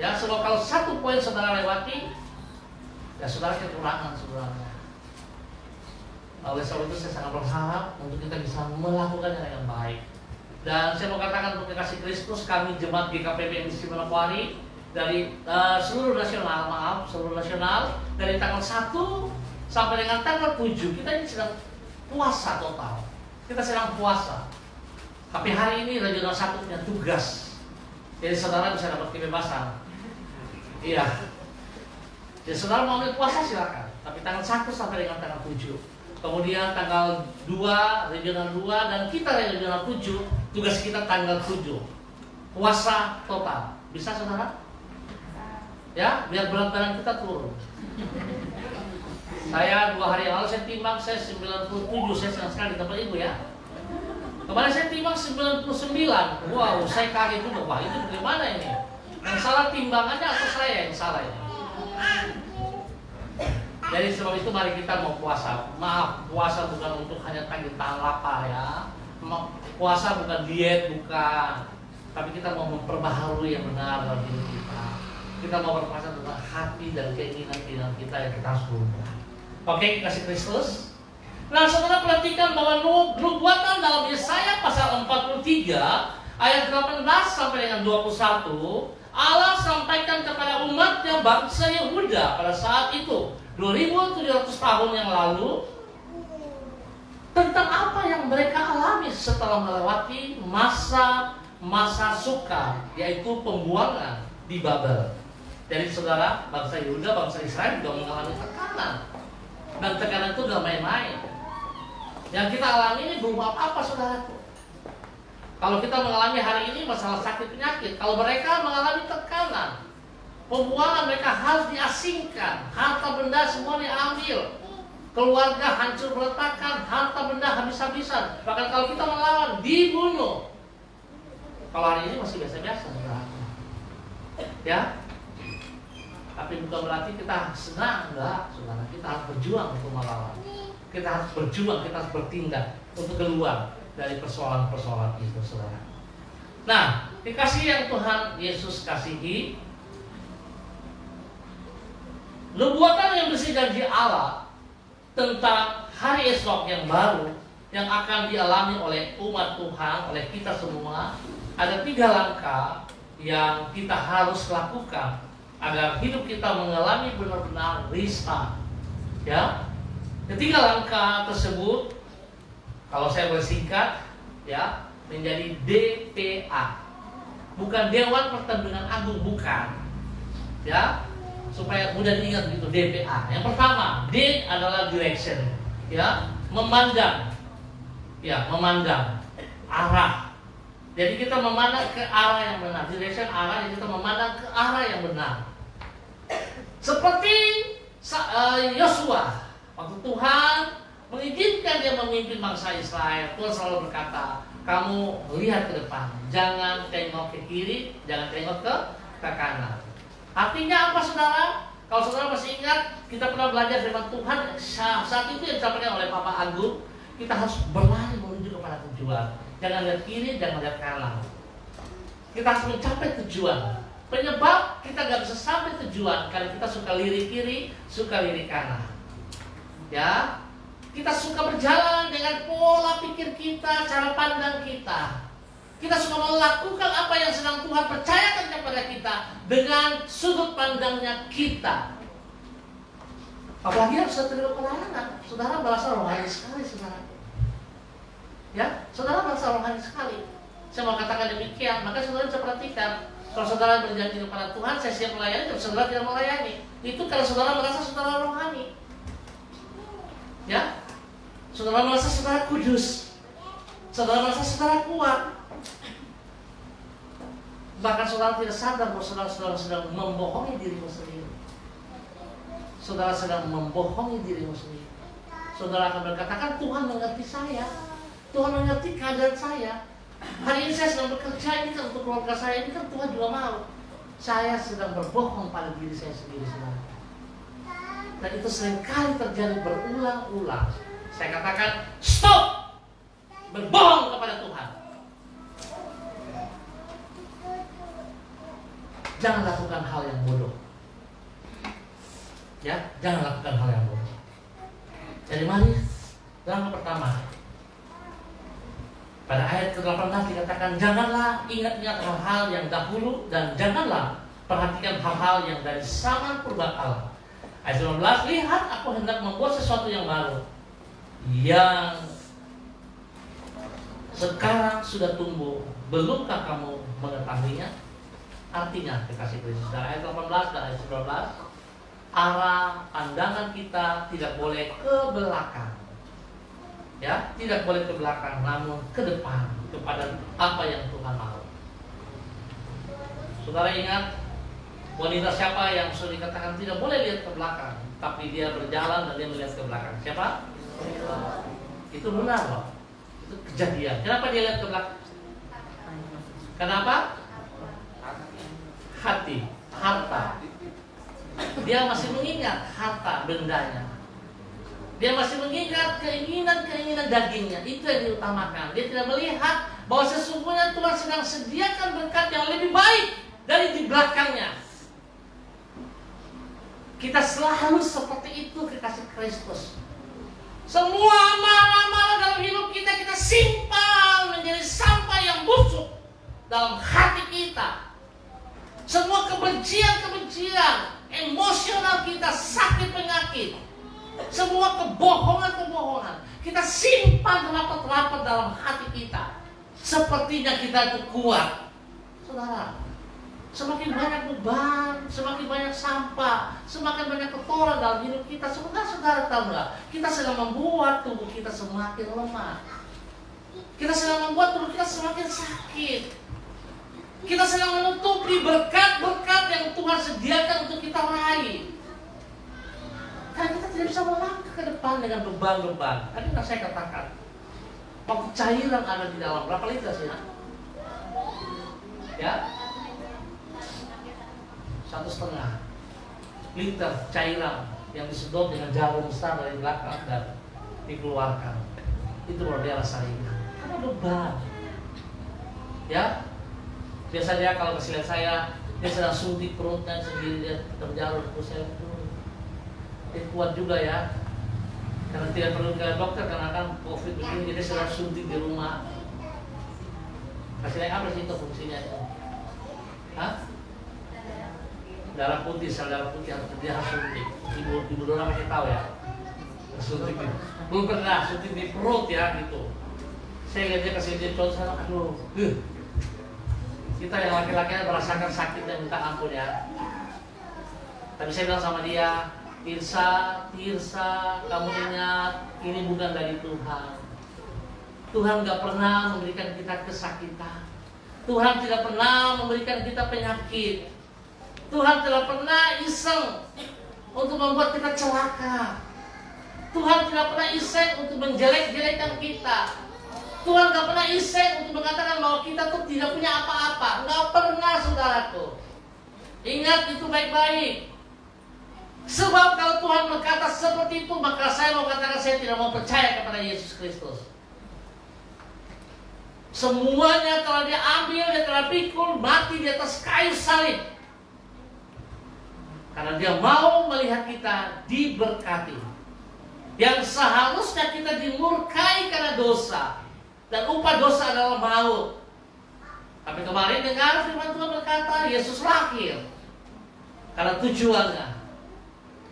[SPEAKER 2] Ya, sebab kalau satu poin saudara lewati, ya saudara kekurangan saudara. Oleh sebab itu saya sangat berharap untuk kita bisa melakukannya dengan baik. Dan saya mau katakan untuk kekasih Kristus, kami jemaat GKPB Misi Manokwari dari seluruh nasional, dari tanggal 1 sampai dengan tanggal 7 kita ini sedang puasa total. Kita sedang puasa. Tapi hari ini regional 1 punya tugas. Jadi saudara bisa dapat kebebasan. Iya. Jadi saudara mau ambil puasa silakan. Tapi tanggal 1 sampai dengan tanggal 7. Kemudian tanggal 2 regional 2 dan kita regional 7, tugas kita tanggal 7. Puasa total. Bisa saudara? Ya, biar berat badan kita turun. Saya 2 hari yang lalu saya timbang, saya 97, saya senang sekali di tempat ibu ya. Kemarin saya timbang 99. Wow, saya kaget juga. Wah, itu bagaimana ini? Yang salah timbangannya atau saya yang salah ini? Jadi sebab itu mari kita mau puasa. Maaf, puasa bukan untuk hanya tahan lapar ya. Puasa bukan diet, bukan. Tapi kita mau memperbaharui yang benar dalam hidup kita. Kita mau berpuasa tentang hati dan keinginan kita yang kita harus berubah. Oke, kasih Kristus. Nah, saudara perhatikan bahwa nubuatan dalam Yesaya pasal 43 ayat 18 sampai dengan 21, Allah sampaikan kepada umatnya bangsa Yehuda pada saat itu 2700 tahun yang lalu tentang apa yang mereka alami setelah melewati masa sukar, yaitu pembuangan di Babel. Jadi saudara, bangsa Yehuda, bangsa Israel juga mengalami tekanan. Dan tekanan itu gak main-main. Yang kita alami ini belum apa-apa saudaraku. Kalau kita mengalami hari ini masalah sakit penyakit, kalau mereka mengalami tekanan, pembuangan, mereka harus diasingkan, harta benda semua diambil, keluarga hancur berantakan, harta benda habis-habisan. Bahkan kalau kita melawan, dibunuh. Kalau hari ini masih biasa-biasa saudaraku. Ya. Tapi bukan berarti kita senang, enggak, saudara. Kita harus berjuang untuk melawan. Kita harus berjuang, kita harus bertindak untuk keluar dari persoalan-persoalan itu, saudara. Nah, dikasih yang Tuhan Yesus kasihi, nubuatan yang berisi janji Allah tentang hari esok yang baru yang akan dialami oleh umat Tuhan, oleh kita semua, ada 3 langkah yang kita harus lakukan agar hidup kita mengalami benar-benar restart. Ya, ketiga langkah tersebut, kalau saya boleh singkat, ya, menjadi DPA, bukan Dewan Pertandingan Agung, bukan. Ya, supaya mudah diingat gitu, DPA. Yang pertama, D adalah direction, ya, memandang, ya, memandang arah. Jadi kita memandang ke arah yang benar. Direction arah, jadi kita memandang ke arah yang benar. Seperti Yosua, waktu Tuhan mengizinkan dia memimpin bangsa Israel, Tuhan selalu berkata, kamu lihat ke depan, jangan tengok ke kiri, jangan tengok ke kanan. Artinya apa saudara? Kalau saudara masih ingat, kita pernah belajar firman Tuhan saat itu yang disampaikan oleh Papa Agung, kita harus berlari menuju kepada tujuan. Jangan lihat kiri, jangan lihat kanan. Kita harus mencapai tujuan. Penyebab kita gak bisa sampai tujuan karena kita suka lirik kiri, suka lirik kanan. Ya, kita suka berjalan dengan pola pikir kita, cara pandang kita. Kita suka melakukan apa yang sedang Tuhan percayakan kepada kita dengan sudut pandangnya kita. Apalagi harus terima pelayanan. Saudara merasa rohani sekali, saudara. Ya, saudara merasa rohani sekali. Saya mau katakan demikian, maka saudara bisa perhatikan. Kalau saudara berjanji kepada Tuhan, saya siap melayani, tapi saudara tidak melayani. Itu karena saudara merasa saudara rohani. Ya, saudara merasa saudara kudus. Saudara merasa saudara kuat. Bahkan saudara tidak sadar bahwa saudara sedang membohongi dirimu sendiri. Saudara sedang membohongi dirimu sendiri. Saudara akan berkata, Tuhan mengerti saya. Tuhan mengerti keadaan saya. Hari ini saya sedang bekerja, ini kan untuk keluarga saya, ini kan Tuhan juga mau. Saya sedang berbohong pada diri saya sendiri, saudara. Dan itu seringkali terjadi berulang-ulang. Saya katakan, stop! Berbohong kepada Tuhan. Jangan lakukan hal yang bodoh. Ya, jangan lakukan hal yang bodoh. Jadi mari, langkah pertama. Pada ayat ke-18 dikatakan, janganlah ingat-ingat hal-hal yang dahulu, dan janganlah perhatikan hal-hal yang dari zaman purbakala. Ayat 19, lihat aku hendak membuat sesuatu yang baru, yang sekarang sudah tumbuh, belumkah kamu mengetahuinya? Artinya, kekasih Kristus, dari ayat 18 dan ayat 19, arah pandangan kita tidak boleh ke belakang. Ya, tidak boleh ke belakang, namun ke depan kepada apa yang Tuhan mau. Saudara ingat wanita siapa yang sudah dikatakan tidak boleh lihat ke belakang, tapi dia berjalan dan dia melihat ke belakang? Siapa? Itu benar loh. Itu kejadian. Kenapa dia lihat ke belakang? Kenapa? Hati, harta. Dia masih mengingat harta bendanya. Dia masih mengingat keinginan-keinginan dagingnya. Itu yang diutamakan. Dia tidak melihat bahwa sesungguhnya Tuhan sedang sediakan berkat yang lebih baik dari di belakangnya. Kita selalu seperti itu, kekasih Kristus. Semua amarah-amarah dalam hidup kita simpan menjadi sampah yang busuk dalam hati kita. Semua kebencian-kebencian, emosional kita, sakit penyakit, semua kebohongan-kebohongan kita simpan rapat-rapat dalam hati kita. Sepertinya kita itu kuat. Saudara, semakin banyak beban, semakin banyak sampah, semakin banyak kotoran dalam hidup kita. Saudara tahu nggak? Kita sedang membuat tubuh kita semakin lemah. Kita sedang membuat tubuh kita semakin sakit. Kita sedang menutupi berkat-berkat yang Tuhan sediakan untuk kita raih. Karena kita tidak bisa melangkah ke depan dengan beban-beban. Tadi yang saya katakan, waktu cairan ada di dalam berapa liter sih? Ya, 1,5 liter cairan yang disedot dengan jarum besar dari belakang dan dikeluarkan. Itu luar biasa ringan. Karena beban. Ya, biasanya kalau kesilihan saya, dia sedang suntik perutnya sendiri, dia berjarum terus saya dia kuat juga ya, karena tidak perlu ke dokter karena kan COVID begini, jadi sedang suntik di rumah. Kasih apa sih itu fungsinya itu? Hah? Darah putih, sel darah putih dia harus suntik. Ibu Dora masih tahu ya? Suntik di, belum pernah suntik di perut ya gitu. Saya lihat dia kasih dia contoh, saya aduh, kita yang laki-laki merasakan sakitnya minta ampun ya. Tapi saya bilang sama dia, Tirsa, kamu ingat ini bukan dari Tuhan. Tuhan gak pernah memberikan kita kesakitan. Tuhan tidak pernah memberikan kita penyakit. Tuhan tidak pernah iseng untuk membuat kita celaka. Tuhan tidak pernah iseng untuk menjelek-jelekan kita. Tuhan gak pernah iseng untuk mengatakan bahwa kita tuh tidak punya apa-apa. Gak pernah, saudaraku. Ingat itu baik-baik. Sebab kalau Tuhan berkata seperti itu, maka saya mau katakan saya tidak mau percaya kepada Yesus Kristus. Semuanya telah dia ambil, dia telah pikul, mati di atas kayu salib. Karena dia mau melihat kita diberkati. Yang seharusnya kita dimurkai karena dosa. Dan upah dosa adalah maut. Tapi kemarin dengar firman Tuhan berkata, Yesus lahir. Karena tujuannya,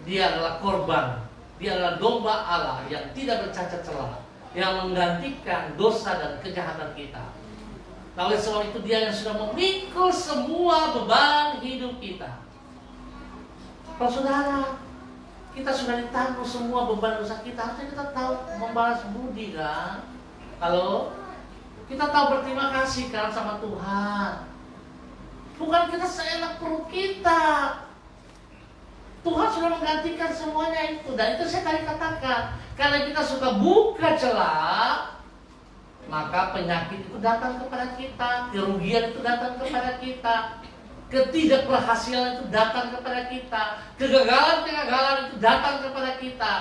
[SPEAKER 2] dia adalah korban. Dia adalah domba Allah yang tidak bercacat celah, yang menggantikan dosa dan kejahatan kita. Nah, oleh sebab itu dia yang sudah memikul semua beban hidup kita. Kalau saudara, kita sudah ditanggung semua beban dosa kita, harusnya kita tahu membalas budi kan? Halo? Kita tahu berterima kasih kan sama Tuhan. Bukan kita seenak perut kita. Tuhan sudah menggantikan semuanya itu. Dan itu saya tadi katakan, karena kita suka buka celah, maka penyakit itu datang kepada kita, kerugian itu datang kepada kita, ketidakberhasilan itu datang kepada kita, kegagalan-kegagalan itu datang kepada kita,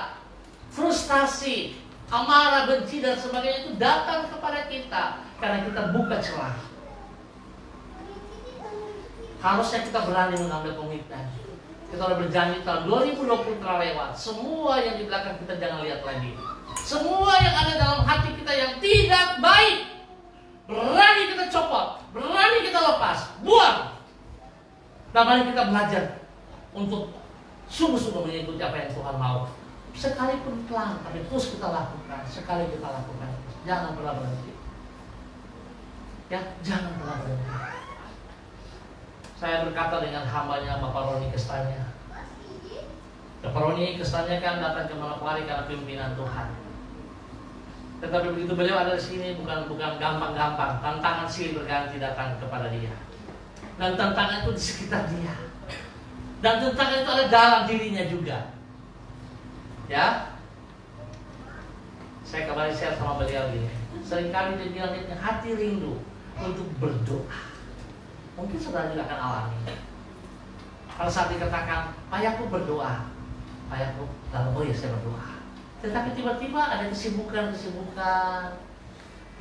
[SPEAKER 2] frustasi, amarah, benci dan sebagainya itu datang kepada kita karena kita buka celah. Harusnya kita berani mengambil komitmen. Kita udah berjanji tahun 2020 telah lewat. Semua yang di belakang kita jangan lihat lagi. Semua yang ada dalam hati kita yang tidak baik, berani kita copot, berani kita lepas, buang. Dan mari kita belajar untuk sungguh-sungguh mengikuti apa yang Tuhan mau. Sekalipun pelan, tapi terus kita lakukan. Sekali kita lakukan, jangan pernah berhenti. Ya, jangan pernah berhenti. Saya berkata dengan hambanya Bapak Roni Kestanya. Bapak Roni Kestanya kan datang ke Manokwari karena pimpinan Tuhan. Tetapi begitu beliau ada di sini bukan gampang-gampang. Tantangan silih berganti datang kepada dia. Dan tantangan itu di sekitar dia. Dan tantangan itu ada dalam dirinya juga. Ya, saya kembali share sama beliau gini. Seringkali dia bilang dia punya hati rindu untuk berdoa. Mungkin saudara juga akan alami. Kalau saat dikatakan, Pak Yakub berdoa, Pak Yakub lalu, oh ya saya berdoa. Tetapi tiba-tiba ada kesibukan.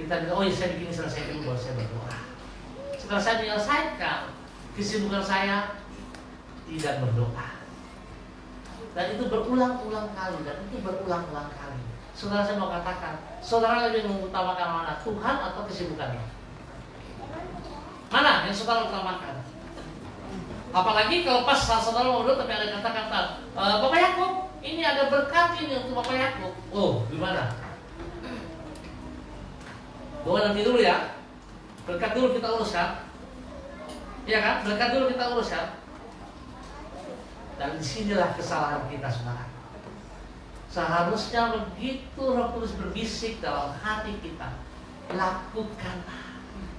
[SPEAKER 2] Kita bilang, oh ya saya bikin selesai dulu baru saya berdoa. Setelah saya menyelesaikan kesibukan saya, tidak berdoa. Dan itu berulang-ulang kali. Saudara, saya mau katakan, saudara lebih mengutamakan mana, Tuhan atau kesibukannya? Mana yang saudara utamakan? Apalagi kalau pas saudara mau berdoa tapi ada kata-kata, Bapak Yakub, ini ada berkat ini untuk Bapak Yakub. Oh, gimana? Doa nanti dulu ya. Berkat dulu kita uruskan. Iya kan? Berkat dulu kita uruskan. Dan disinilah kesalahan kita, saudara. Seharusnya begitu Roh Kudus berbisik dalam hati kita,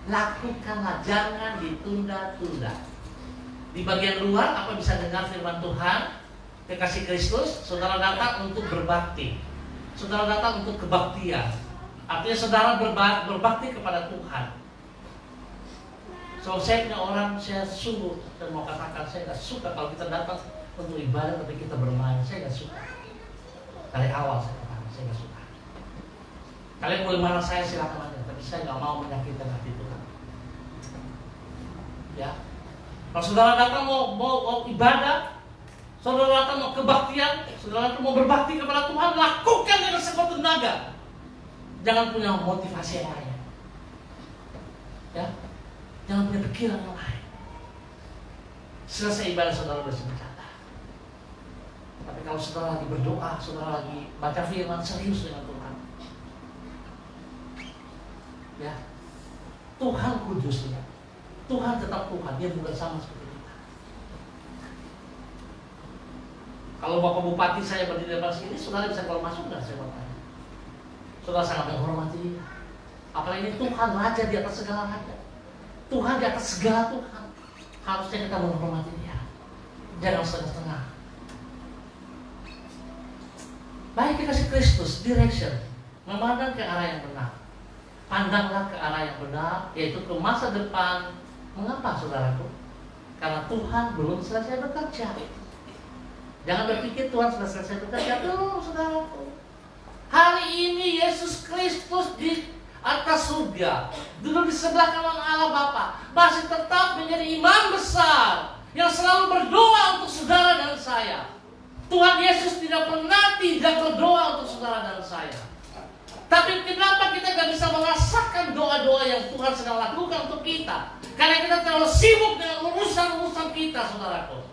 [SPEAKER 2] lakukanlah, jangan ditunda-tunda. Di bagian luar, apa bisa dengar firman Tuhan, kekasih Kristus, saudara datang untuk berbakti, saudara datang untuk kebaktian. Artinya saudara berbakti kepada Tuhan. So, saya punya orang, saya sungguh dan mau katakan, saya gak suka kalau kita datang untuk ibadah tapi kita bermain. Saya gak suka. Dari awal saya katakan, saya gak suka. Kalian boleh marah saya silakan aja, tapi saya gak mau menyakitkan hati Tuhan. Ya, kalau saudara datang mau ibadah, saudara datang mau kebaktian, saudara datang mau berbakti kepada Tuhan, lakukan dengan sekuat tenaga. Jangan punya motivasi yang lain. Ya, jangan punya pikiran yang lain. Selesai ibadah saudara bercanda. Tapi kalau saudara lagi berdoa, saudara lagi baca firman serius dengan Tuhan. Ya, Tuhan kudus ya. Tuhan tetap Tuhan, dia bukan sama seperti kita. Kalau Bapak Bupati saya berdiri di depan sini, saudara bisa keluar masuk nggak? Saya mau tanya. Saudara sangat menghormati dia. Apalagi Tuhan Raja di atas segala raja. Tuhan di atas segala Tuhan. Harusnya kita menghormati dia. Jangan setengah-setengah. Baik kekasih Kristus, direction, memandang ke arah yang benar. Pandanglah ke arah yang benar, yaitu ke masa depan. Mengapa saudaraku? Karena Tuhan belum selesai bekerja. Jangan berpikir Tuhan sudah selesai bekerja. Belum saudaraku. Hari ini Yesus Kristus di atas surga, duduk di sebelah kanan Allah Bapa, masih tetap menjadi imam besar yang selalu berdoa untuk saudara dan saya. Tuhan Yesus tidak pernah tidak berdoa untuk saudara dan saya. Tapi kenapa kita gak bisa merasakan doa-doa yang Tuhan sedang lakukan untuk kita? Karena kita terlalu sibuk dengan urusan-urusan kita, saudaraku.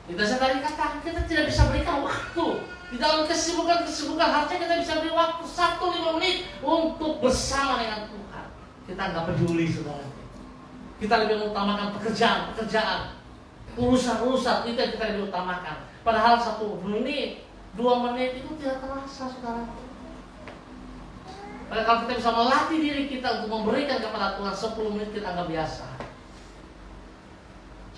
[SPEAKER 2] Kita tadi katakan, kita tidak bisa berikan waktu. Di dalam kesibukan-kesibukan harusnya kita bisa beri waktu 1-5 menit untuk bersama dengan Tuhan. Kita gak peduli, saudaraku. Kita lebih mengutamakan pekerjaan, urusan-urusan itu yang kita lebih utamakan. Padahal 1 menit, 2 menit itu tidak terasa, saudaraku. Kalau kita bisa melatih diri kita untuk memberikan kepada Tuhan 10 menit, kita anggap biasa.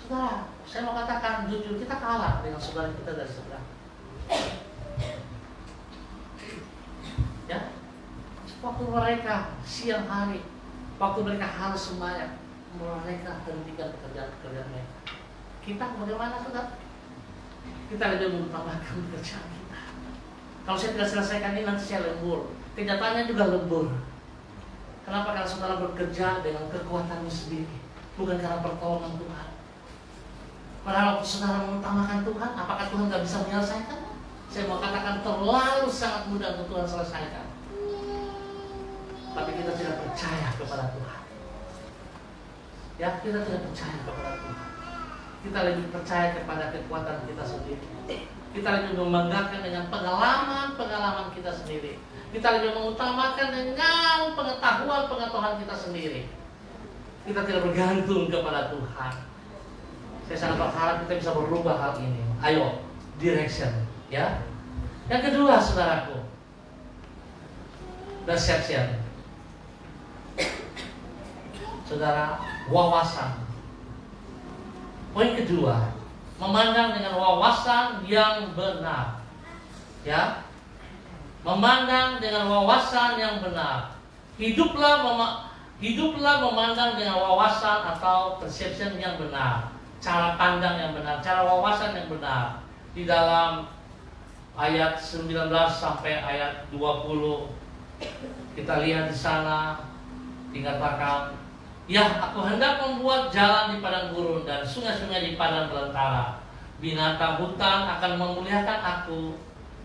[SPEAKER 2] Saudara, saya mau katakan jujur, kita kalah dengan saudara kita dari sebelah. Ya, waktu mereka siang hari, waktu mereka harus sembahyang, mereka hentikan pekerjaan mereka. Kita bagaimana, saudara? Kita lebih mengutamakan pekerjaan kita. Kalau saya tidak selesaikan ini, nanti saya lembur. Kenyataannya juga lembur. Kenapa? Karena saudara bekerja dengan kekuatanmu sendiri, bukan karena pertolongan Tuhan. Padahal waktu saudara mengutamakan Tuhan, apakah Tuhan gak bisa menyelesaikan? Saya mau katakan terlalu sangat mudah untuk Tuhan selesaikan. Tapi kita tidak percaya kepada Tuhan. Ya, kita tidak percaya kepada Tuhan. Kita lebih percaya kepada kekuatan kita sendiri. Kita lebih membanggakan dengan pengalaman kita sendiri. Kita lebih mengutamakan dengan pengetahuan kita sendiri. Kita tidak bergantung kepada Tuhan. Saya sangat berharap kita bisa berubah hal ini. Ayo, direction, ya. Yang kedua, saudaraku, perception. Saudara, wawasan. Poin kedua, memandang dengan wawasan yang benar. Ya. Memandang dengan wawasan yang benar. Hiduplah memandang dengan wawasan atau perception yang benar. Cara pandang yang benar, cara wawasan yang benar. Di dalam ayat 19 sampai ayat 20 kita lihat di sana dikatakan, ya, aku hendak membuat jalan di padang gurun dan sungai-sungai di padang belantara. Binatang hutan akan memuliakan aku,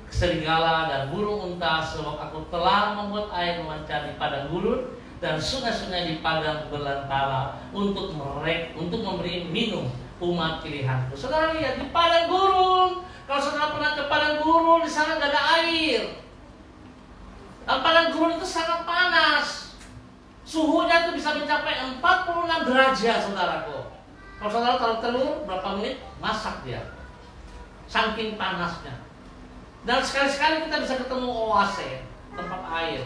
[SPEAKER 2] serigala dan burung unta, sebab aku telah membuat air memancar di padang gurun dan sungai-sungai di padang belantara untuk memberi minum umat pilihanku. Saudara lihat di padang gurun. Kalau saudara pernah ke padang gurun, di sana nggak ada air. Dan padang gurun itu sangat panas. Suhunya itu bisa mencapai 46 derajat, saudaraku. Kalau saudara taruh telur, berapa menit masak dia. Saking panasnya. Dan sekali-sekali kita bisa ketemu oase, tempat air.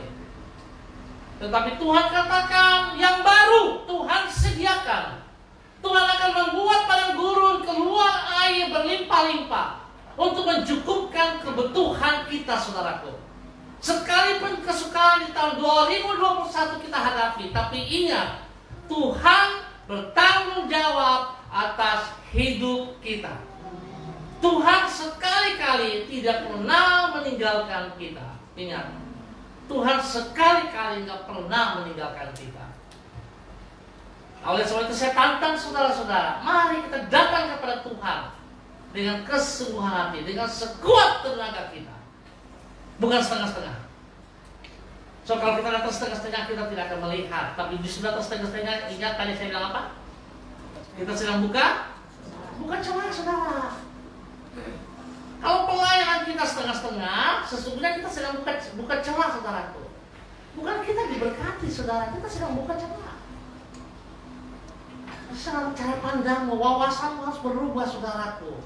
[SPEAKER 2] Tetapi Tuhan katakan yang baru Tuhan sediakan. Tuhan akan membuat padang gurun keluar air berlimpah-limpah untuk mencukupkan kebutuhan kita, saudaraku. Sekalipun kesukaran di tahun 2021 kita hadapi, tapi ingat, Tuhan bertanggung jawab atas hidup kita. Tuhan sekali-kali tidak pernah meninggalkan kita. Ingat, Tuhan sekali-kali tidak pernah meninggalkan kita. Oleh sebab itu saya tantang saudara-saudara, mari kita datang kepada Tuhan dengan kesungguhan hati, dengan sekuat tenaga kita. Bukan setengah-setengah. So kalau kita datang setengah-setengah, kita tidak akan melihat. Tapi justru datang setengah-setengah, ingat tadi saya bilang apa? Kita sedang buka celah, saudara. Kalau pelayanan kita setengah-setengah, sesungguhnya kita sedang buka celah, saudaraku. Bukan kita diberkati, saudara. Kita sedang buka celah. Sangat cara pandangmu, wawasanmu harus berubah, saudaraku.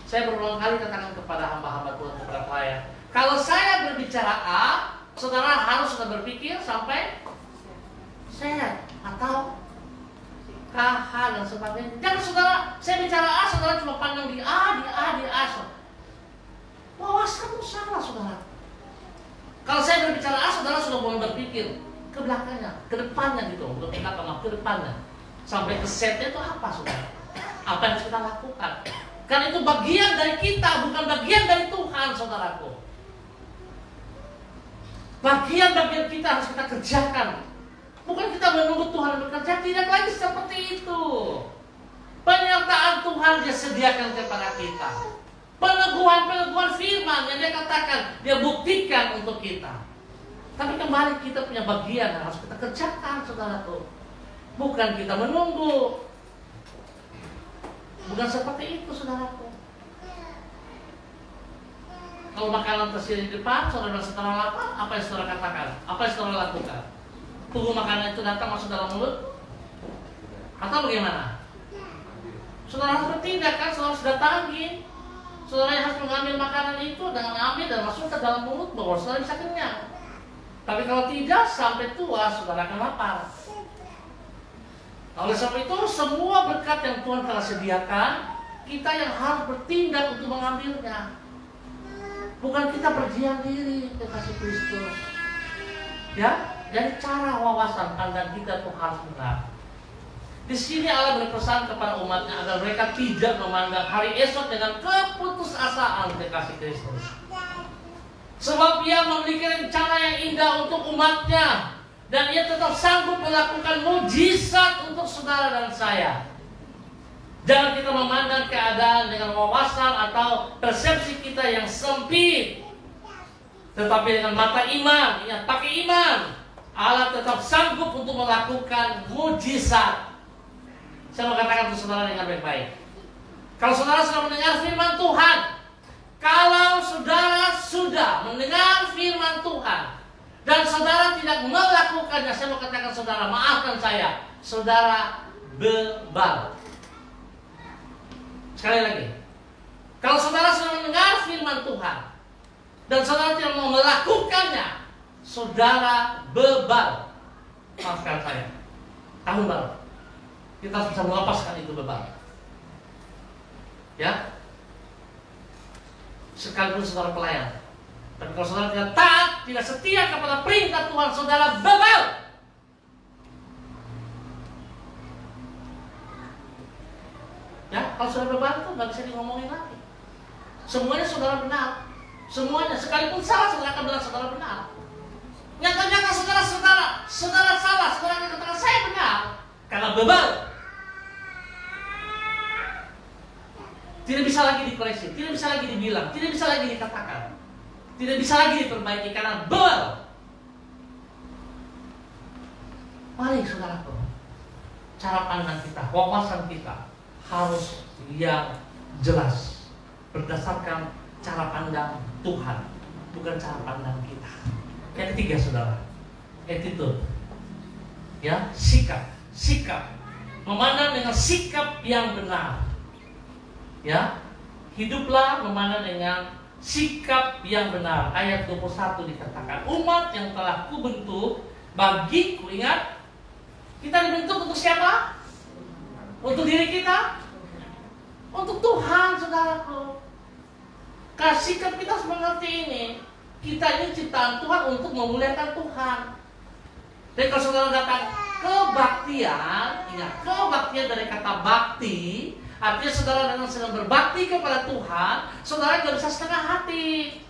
[SPEAKER 2] Saya berulang kali katakan kepada hamba-hamba Tuhan, kepada pelayan, kalau saya berbicara A, saudara harus sudah berpikir sampai Z atau K, H dan sebagainya. Jangan saudara, saya bicara A, saudara cuma pandang di A. Wawasanmu salah, saudara. Kalau saya berbicara A, saudara sudah mulai berpikir ke belakangnya, ke depannya gitu, untuk ke depannya. Sampai ke Z-nya itu apa, saudara? Apa yang harus kita lakukan? Karena itu bagian dari kita, bukan bagian dari Tuhan, saudaraku. Bagian-bagian kita harus kita kerjakan. Bukan kita menunggu Tuhan bekerja, tidak lagi seperti itu. Penyertaan Tuhan dia sediakan kepada kita. Peneguhan firman yang dia katakan, dia buktikan untuk kita. Tapi kembali kita punya bagian yang harus kita kerjakan, saudaraku. Bukan kita menunggu. Bukan seperti itu, saudaraku. Kalau makanan tersedia di depan, saudara setelah lapar, apa yang saudara katakan? Apa yang saudara lakukan? Tunggu makanan itu datang masuk dalam mulut? Atau bagaimana? Saudara harus bertindak, kan? Saudara sudah tagih. Saudara harus mengambil makanan itu dengan ambil dan masuk ke dalam mulut, bahwa saudara bisa kenyang. Tapi kalau tidak, sampai tua saudara akan lapar. Oleh sebab itu, semua berkat yang Tuhan telah sediakan, kita yang harus bertindak untuk mengambilnya. Bukan kita berdiam diri kekasih Kristus. Ya, dari cara wawasan pandang kita itu harus benar. Di sini Allah berpesan kepada umatnya agar mereka tidak memandang hari esok dengan keputusasaan kekasih Kristus. Sebab Dia memiliki rencana yang indah untuk umatnya. Dan ia tetap sanggup melakukan mujizat untuk saudara dan saya. Jangan kita memandang keadaan dengan wawasan atau persepsi kita yang sempit, tetapi dengan mata iman. Ingat, pakai iman. Allah tetap sanggup untuk melakukan mujizat. Saya mau katakan untuk saudara dengan baik-baik. Kalau saudara sudah mendengar firman Tuhan, kalau saudara sudah mendengar firman Tuhan dan saudara tidak melakukannya, saya mau katakan saudara, maafkan saya, saudara bebal. Sekali lagi, kalau saudara sudah mendengar firman Tuhan dan saudara tidak mau melakukannya, saudara bebal. Maafkan saya, tahun baru kita harus bisa melepaskan itu bebal. Ya, sekalipun saudara pelayan. Tapi kalau saudara tidak taat, tidak setia kepada perintah Tuhan, saudara bebal. Ya, kalau saudara bebal itu nggak bisa ngomongin lagi. Semuanya saudara benar, semuanya. Sekalipun salah, saudara akan bilang saudara benar. Nyata-nyata saudara salah, saudara akan katakan saya benar karena bebal. Tidak bisa lagi dikoreksi, tidak bisa lagi dibilang, tidak bisa lagi dikatakan, tidak bisa lagi diperbaiki karena bebal. Mari saudaraku, cara pandang kita, wawasan kita harus yang jelas, berdasarkan cara pandang Tuhan, bukan cara pandang kita. Yang ketiga saudara, attitude, ya, sikap, memandang dengan sikap yang benar. Ya, hiduplah memandang dengan sikap yang benar. Ayat 21 dikatakan, umat yang telah kubentuk bagiku. Ingat, kita dibentuk untuk siapa? Untuk diri kita, untuk Tuhan, saudaraku. Karena sikap kita harus mengerti ini. Kita ini ciptaan Tuhan untuk memuliakan Tuhan. Dan kalau saudara datang kebaktian, ingat, kebaktian dari kata bakti, artinya saudara dengan sedang berbakti kepada Tuhan, saudara tidak bisa setengah hati.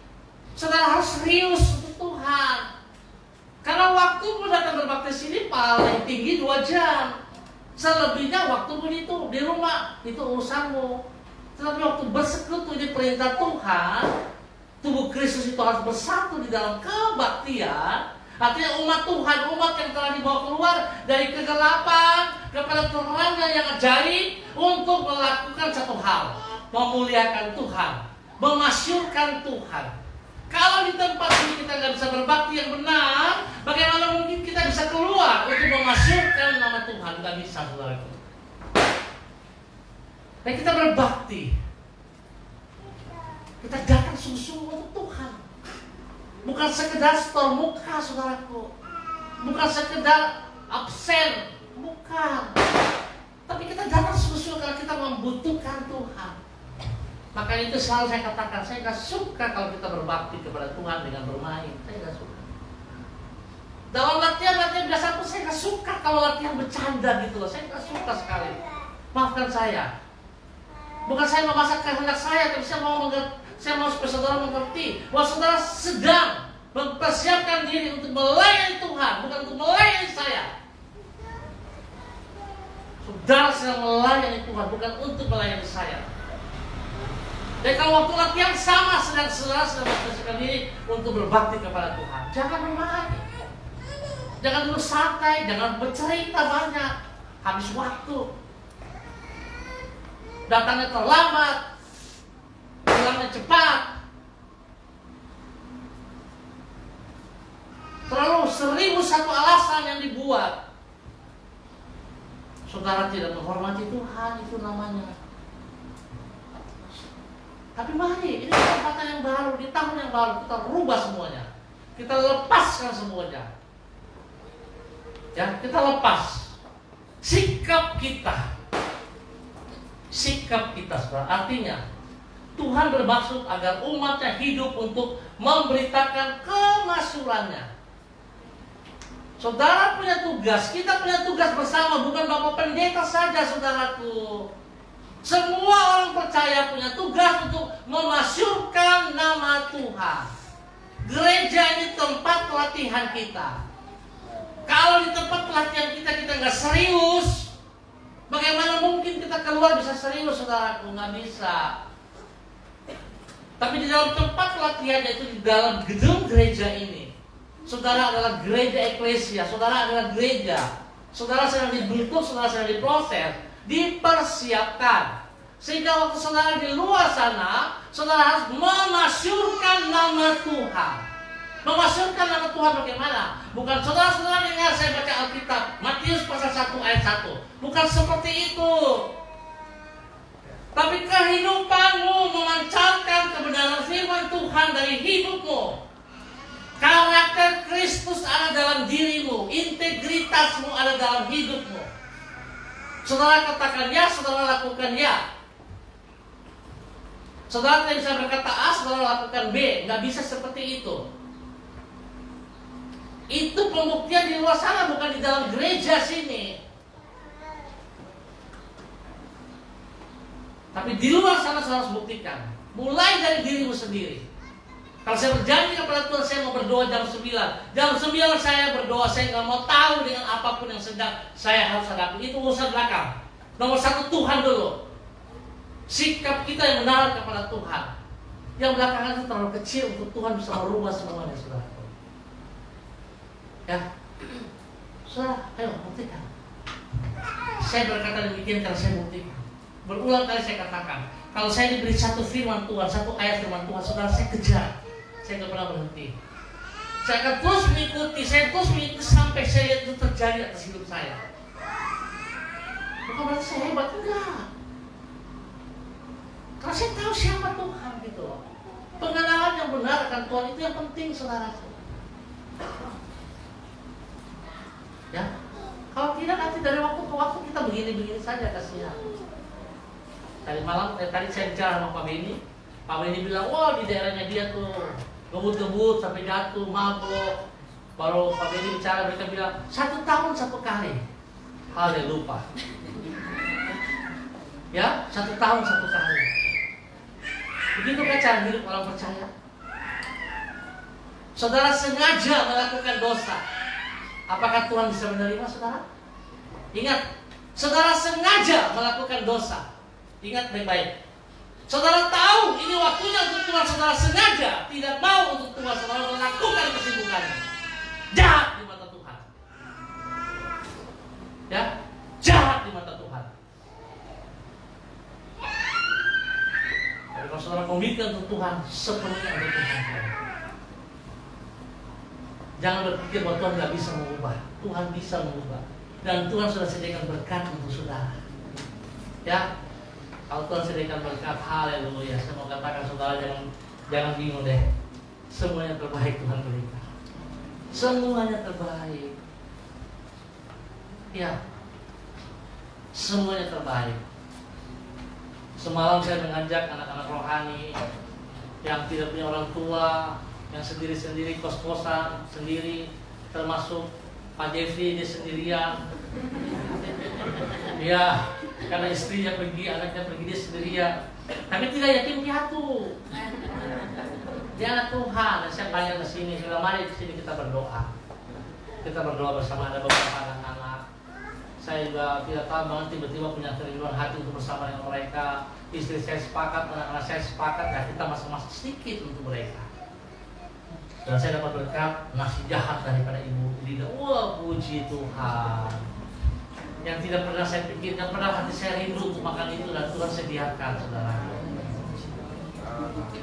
[SPEAKER 2] Saudara harus serius untuk Tuhan. Karena waktu pun datang berbakti sini paling tinggi 2 jam. Selebihnya waktu pun itu di rumah, itu urusanmu. Tetapi waktu bersekutu di perintah Tuhan, tubuh Kristus itu harus bersatu di dalam kebaktian. Artinya umat Tuhan, umat yang telah dibawa keluar dari kegelapan kepada terangnya yang ajaib untuk melakukan satu hal, memuliakan Tuhan, memasyurkan Tuhan. Kalau di tempat ini kita nggak bisa berbakti yang benar, bagaimana mungkin kita bisa keluar untuk memasyurkan nama Tuhan? Nggak bisa, saudaraku. Dan kita berbakti, kita datang sungguh-sungguh untuk Tuhan. Bukan sekedar store muka, saudaraku. Bukan sekedar absen, bukan. Tapi kita datang sungguh-sungguh karena kita membutuhkan Tuhan. Maka itu selalu saya katakan, saya gak suka kalau kita berbakti kepada Tuhan dengan bermain. Saya gak suka. Dalam latihan biasa pun saya gak suka kalau latihan bercanda gitu loh. Saya gak suka sekali. Maafkan saya. Bukan saya memaksa kehendak saya, tapi saya mau supaya saudara mengerti bahwa saudara sedang mempersiapkan diri untuk melayani Tuhan, bukan untuk melayani saya. Saudara sedang melayani Tuhan, bukan untuk melayani saya. Dan kalau waktu latihan sama, saudara sedang mempersiapkan diri untuk berbakti kepada Tuhan. Jangan bermain, jangan duduk santai, jangan bercerita banyak, habis waktu, datangnya terlambat, pulangnya cepat. Terlalu 1001 alasan yang dibuat. Saudara tidak menghormati Tuhan, itu namanya. Tapi mari, ini kesempatan yang baru, di tahun yang baru kita rubah semuanya. Kita lepaskan semuanya. Ya, kita lepas sikap kita. Sikap kita, saudara. Artinya Tuhan bermaksud agar umatnya hidup untuk memberitakan kemasyurannya. Saudara punya tugas, kita punya tugas bersama, bukan Bapak Pendeta saja, saudaraku. Semua orang percaya punya tugas untuk memasyurkan nama Tuhan. Gereja ini tempat pelatihan kita. Kalau di tempat pelatihan kita nggak serius, bagaimana mungkin kita keluar bisa serius, saudaraku? Nggak bisa. Tapi di dalam tempat pelatihan, yaitu di dalam gedung gereja ini, saudara adalah gereja eklesia, saudara adalah gereja. Saudara sedang dibentuk, saudara sedang diproses, dipersiapkan. Sehingga waktu saudara di luar sana, saudara harus memasyurkan nama Tuhan. Memasyurkan nama Tuhan bagaimana? Bukan saudara-saudara dengar saya baca Alkitab, Matius pasal 1 ayat 1. Bukan seperti itu. Tapi kehidupanmu memancarkan kebenaran firman Tuhan dari hidupmu. Karakter Kristus ada dalam dirimu, integritasmu ada dalam hidupmu. Saudara katakan ya, saudara lakukan ya. Saudara tidak bisa berkata A, saudara lakukan B. Nggak bisa seperti itu. Itu pembuktian di luar sana, bukan di dalam gereja sini. Tapi di luar sana saudara harus buktikan. Mulai dari dirimu sendiri. Kalau saya berjanji kepada Tuhan, saya mau berdoa jam 9. Jam 9 saya berdoa, saya nggak mau tahu dengan apapun yang sedang saya harus hadapi. Itu urusan belakang. Nomor 1 Tuhan dulu. Sikap kita yang benar kepada Tuhan. Yang belakangan itu terlalu kecil untuk Tuhan bisa merubah semuanya, saudara. Ya, saudara, ayo buktikan. Saya berkata demikian karena saya buktikan. Berulang kali saya katakan, kalau saya diberi satu firman Tuhan, satu ayat firman Tuhan, saudara, saya kejar. Saya tidak pernah berhenti. Saya akan terus mengikuti, sampai saya lihat itu terjadi atas hidup saya. Bukan berarti saya hebat, enggak. Karena saya tahu siapa Tuhan gitu. Pengenalan yang benar akan Tuhan itu yang penting, saudara. Ya, kalau tidak nanti dari waktu ke waktu kita begini-begini saja, kasihan. Tadi saya bicara sama Pak Beni. Pak Beni bilang, wah di daerahnya dia tuh ngebut-ngebut sampai jatuh, mabuk. Baru Pak Beni bicara, mereka bilang 1 tahun 1 kali. Haleluya. Ya, 1 tahun 1 kali. Begitu kan cara hidup orang percaya. Saudara sengaja melakukan dosa, apakah Tuhan bisa menerima saudara? Ingat, saudara sengaja melakukan dosa. Ingat baik-baik. Saudara tahu ini waktunya untuk Tuhan, saudara sengaja tidak mau untuk Tuhan, saudara melakukan kesibukannya. Jahat di mata Tuhan. Ya, jahat di mata Tuhan. Tapi kalau saudara komitmen untuk Tuhan, sepenuhnya untuk Tuhan. Jangan berpikir bahwa Tuhan nggak bisa mengubah. Tuhan bisa mengubah. Dan Tuhan sudah sediakan berkat untuk saudara. Ya, kalau Tuhan sediakan berkat, haleluya. Saya mau katakan saudara, jangan bingung deh. Semuanya terbaik Tuhan berikan. Semuanya terbaik. Ya, semuanya terbaik. Semalam saya mengajak anak-anak rohani yang tidak punya orang tua, yang sendiri-sendiri, kos-kosan sendiri, termasuk Pak Jeffrey dia sendirian. Ya, karena istrinya pergi, anaknya pergi, dia sendirian. Tapi tidak yakin piatu. Dia anak Tuhan. Dan saya panggil ke sini, sudah mari ke sini kita berdoa. Kita berdoa bersama, ada beberapa anak-anak. Saya juga tidak tahu banget tiba-tiba punya kerinduan hati untuk bersama dengan mereka. Istri saya sepakat, anak-anak saya sepakat, ya kita masing-masing sedikit untuk mereka. Dan saya dapat berkat nasihat daripada Ibu Lida. Wah, puji Tuhan. Yang tidak pernah saya pikirkan, pernah hati saya rindu untuk makan itu, dan Tuhan sediakan, saudara.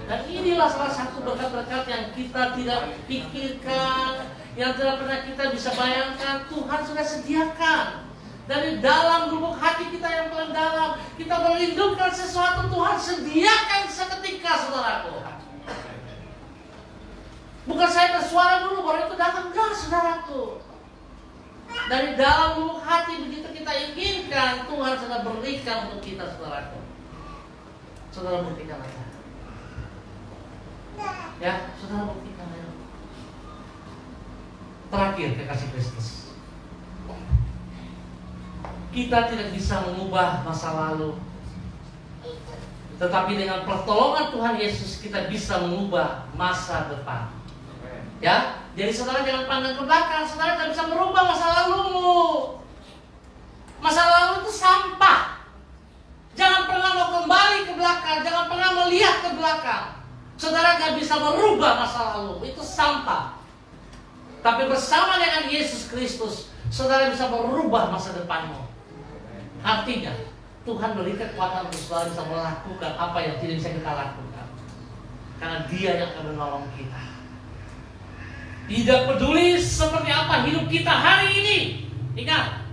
[SPEAKER 2] Dan inilah salah satu berkat-berkat yang kita tidak pikirkan, yang tidak pernah kita bisa bayangkan. Tuhan sudah sediakan. Dari dalam lubuk hati kita yang paling dalam, kita merindukan sesuatu, Tuhan sediakan seketika, saudaraku. Bukan saya bersuara dulu baru itu datang, enggak, saudaraku. Dari dalam lubuk hati begitu kita inginkan, Tuhan sudah berikan untuk kita, saudaraku. Saudara buktikan aja. Ya, saudara buktikan aja. Terakhir, kekasih Kristus. Kita tidak bisa mengubah masa lalu, tetapi dengan pertolongan Tuhan Yesus kita bisa mengubah masa depan. Ya, Jadi saudara jangan pandang ke belakang. Saudara tidak bisa merubah masa lalumu. Masa lalu itu sampah. Jangan pernah mau kembali ke belakang. Jangan pernah melihat ke belakang. Saudara gak bisa merubah masa lalu. Itu sampah. Tapi bersama dengan Yesus Kristus, saudara bisa merubah masa depanmu. Artinya Tuhan beri kekuatan untuk saudara bisa melakukan apa yang tidak bisa kita lakukan. Karena Dia yang akan menolong kita. Tidak peduli seperti apa hidup kita hari ini. Ingat,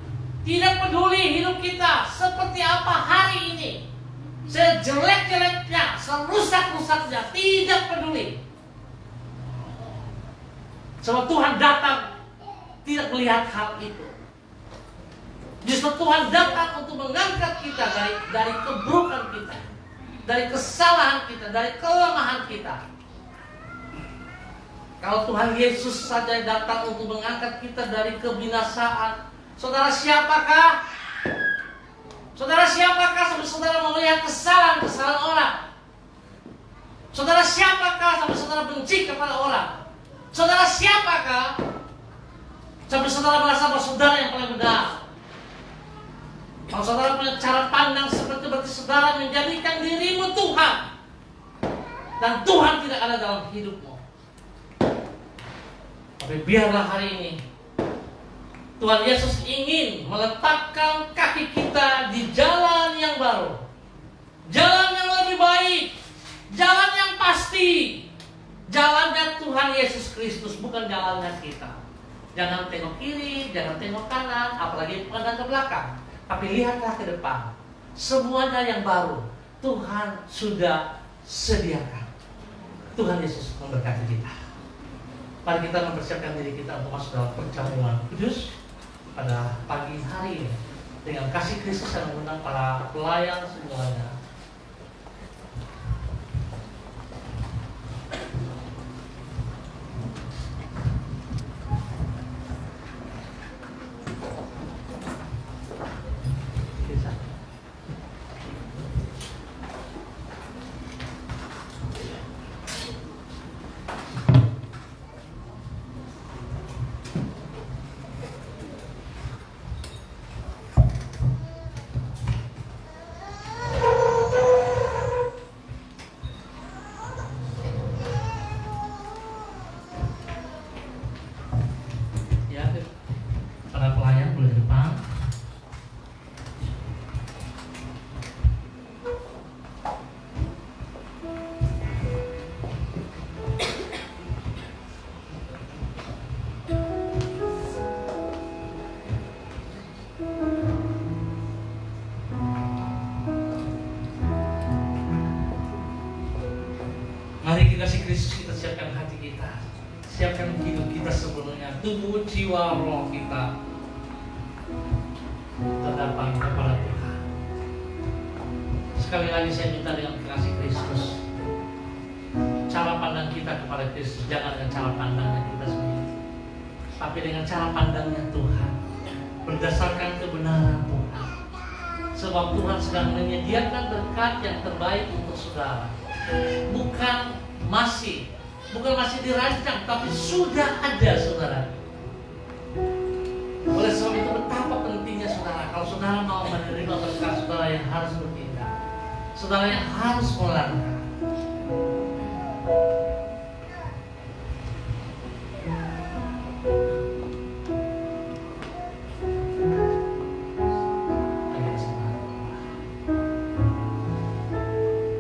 [SPEAKER 2] tidak peduli hidup kita seperti apa hari ini. Sejelek-jeleknya, serusak-rusaknya, tidak peduli. Sebab Tuhan datang tidak melihat hal itu. Justru Tuhan datang untuk mengangkat kita dari keburukan kita, dari kesalahan kita, dari kelemahan kita. Kalau Tuhan Yesus saja datang untuk mengangkat kita dari kebinasaan, saudara siapakah? Saudara siapakah sampai saudara melihat kesalahan-kesalahan orang? Saudara siapakah sampai saudara benci kepada orang? Saudara siapakah sampai saudara merasa bahwa saudara yang paling benar? Kalau saudara punya cara pandang seperti berarti saudara menjadikan dirimu Tuhan, dan Tuhan tidak ada dalam hidupmu. Tapi biarlah hari ini Tuhan Yesus ingin meletakkan kaki kita di jalan yang baru, jalan yang lebih baik, jalan yang pasti. Jalannya Tuhan Yesus Kristus, bukan jalannya kita. Jangan tengok kiri, jangan tengok kanan, apalagi pandang ke belakang. Tapi lihatlah ke depan. Semuanya yang baru Tuhan sudah sediakan. Tuhan Yesus memberkati kita. Mari kita mempersiapkan diri kita untuk masuk dalam perjamuan kudus pada pagi hari ini dengan kasih Kristus yang mengundang para pelayan semuanya. Kasih Kristus, kita siapkan hati kita, siapkan hidup kita sepenuhnya, tubuh, jiwa, roh kita terdapat kepada Tuhan. Sekali lagi saya minta dengan kasih Kristus, cara pandang kita kepada Kristus jangan dengan cara pandangnya kita sendiri, tapi dengan cara pandangnya Tuhan, berdasarkan kebenaran Tuhan. Sebab Tuhan sedang menyediakan berkat yang terbaik untuk saudara. Bukan masih dirancang, tapi sudah ada, saudara. Oleh sebab itu betapa pentingnya saudara, kalau saudara mau menerima berkat, saudara yang harus bertindak, saudara yang harus melangkah.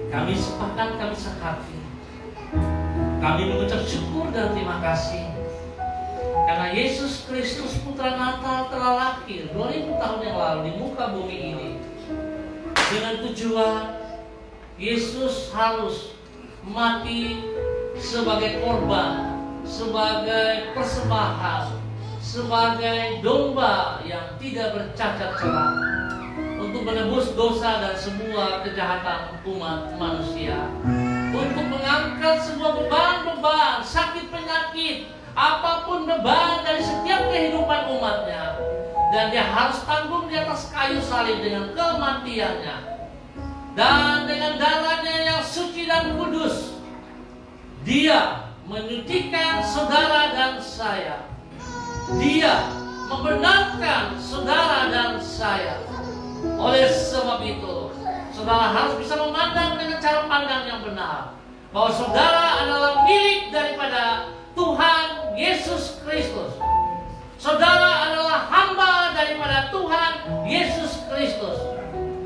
[SPEAKER 2] Kami sepakat, kami sekati. Kami mengucap syukur dan terima kasih karena Yesus Kristus Putra Natal telah lahir 2000 tahun yang lalu di muka bumi ini dengan tujuan Yesus harus mati sebagai korban, sebagai persembahan, sebagai domba yang tidak bercacat celah untuk menebus dosa dan semua kejahatan umat manusia, untuk mengangkat semua beban-beban, sakit penyakit, apapun beban dari setiap kehidupan umatnya, dan dia harus tanggung di atas kayu salib dengan kematiannya, dan dengan darahnya yang suci dan kudus dia menyucikan saudara dan saya. Dia membenarkan saudara dan saya. Oleh sebab itu, saudara harus bisa memandang dengan cara pandang yang benar, bahwa saudara adalah milik daripada Tuhan Yesus Kristus. Saudara adalah hamba daripada Tuhan Yesus Kristus.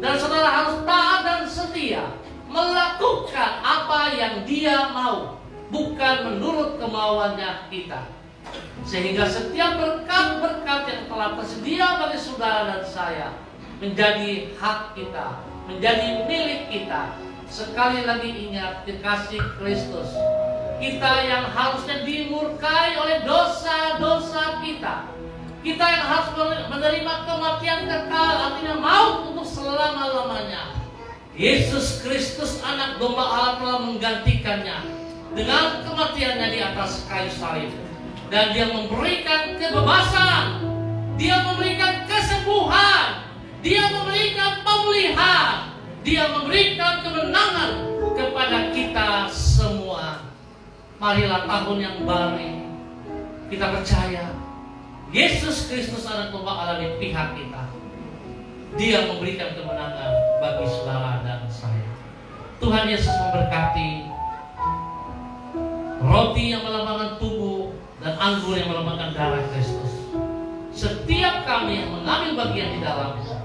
[SPEAKER 2] Dan saudara harus taat dan setia melakukan apa yang Dia mau, bukan menurut kemauannya kita. Sehingga setiap berkat-berkat yang telah tersedia bagi saudara dan saya menjadi hak kita, menjadi milik kita. Sekali lagi ingat, dikasih Kristus, kita yang harusnya dimurkai oleh dosa-dosa kita, kita yang harus menerima kematian kekal, artinya maut untuk selama-lamanya, Yesus Kristus anak domba Allah telah menggantikannya dengan kematiannya di atas kayu salib. Dan Dia memberikan kebebasan, Dia memberikan kesembuhan, Dia memberikan pemulihan, Dia memberikan kemenangan kepada kita semua. Marilah tahun yang baru kita percaya Yesus Kristus anak domba Allah di pihak kita. Dia memberikan kemenangan bagi saudara dan saya. Tuhan Yesus memberkati. Roti yang melambangkan tubuh dan anggur yang melambangkan darah Kristus. Setiap kami yang mengambil bagian di dalamnya,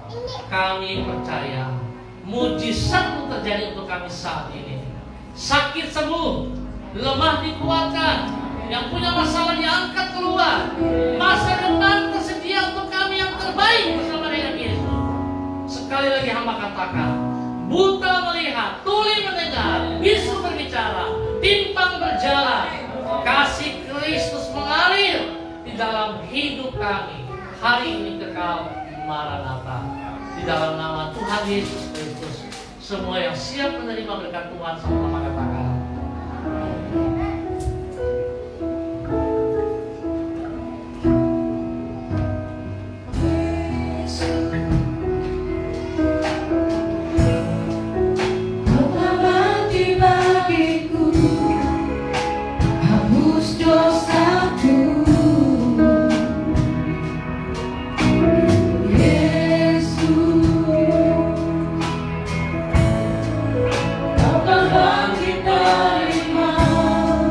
[SPEAKER 2] kami percaya mujizat pun terjadi untuk kami saat ini. Sakit sembuh, lemah dikuatkan, yang punya masalah diangkat keluar. Masa depan tersedia untuk kami yang terbaik bersama dengan Yesus. Sekali lagi hamba katakan, buta melihat, tuli mendengar, bisu berbicara, timpang berjalan. Kasih Kristus mengalir di dalam hidup kami hari ini kekal. Maranatha. Di dalam nama Tuhan Yesus Kristus, semua yang siap menerima berkat Tuhan sama-sama katakan.
[SPEAKER 1] Kau telah bangkit dari maut.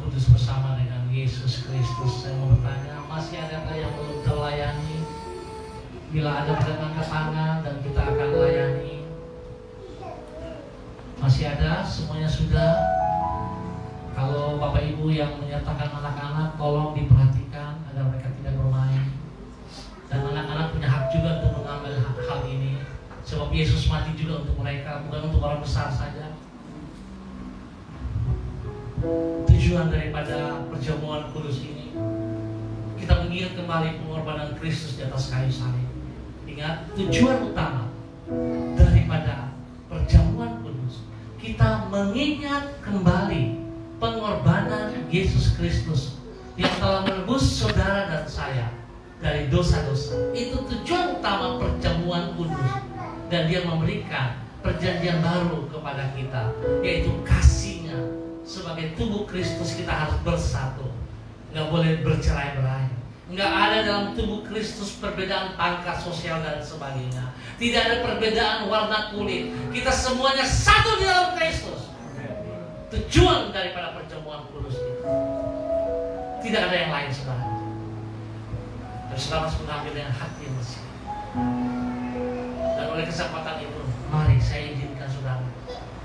[SPEAKER 2] Kudus bersama dengan Yesus Kristus. Saya mau bertanya, masih adakah yang belum terlayani? Bila ada, kita angkat tangan dan kita akan layani. Masih ada? Semuanya sudah? Kalau Bapak Ibu yang menyertakan anak-anak, tolong diperhatikan agar mereka tidak bermain. Dan anak-anak punya hak juga untuk mengambil hal ini. Sebab Yesus mati juga untuk mereka, bukan untuk orang besar saja. Tujuan daripada perjamuan kudus ini, kita mengingat kembali pengorbanan Kristus di atas kayu salib. Ingat, tujuan utama daripada perjamuan kudus, kita mengingat kembali pengorbanan Yesus Kristus yang telah menebus saudara dan saya dari dosa-dosa. Itu tujuan utama perjamuan kudus. Dan dia memberikan perjanjian baru kepada kita, yaitu kasih-Nya. Sebagai tubuh Kristus kita harus bersatu, nggak boleh bercerai-berai. Nggak ada dalam tubuh Kristus perbedaan pangkat sosial dan sebagainya. Tidak ada perbedaan warna kulit. Kita semuanya satu di dalam Kristus. Tujuan daripada perjamuan kudus itu. Tidak ada yang lain, saudara. Dan saudara harus mengambil dengan hati yang bersih. Dan oleh kesempatan itu, mari saya izinkan saudara,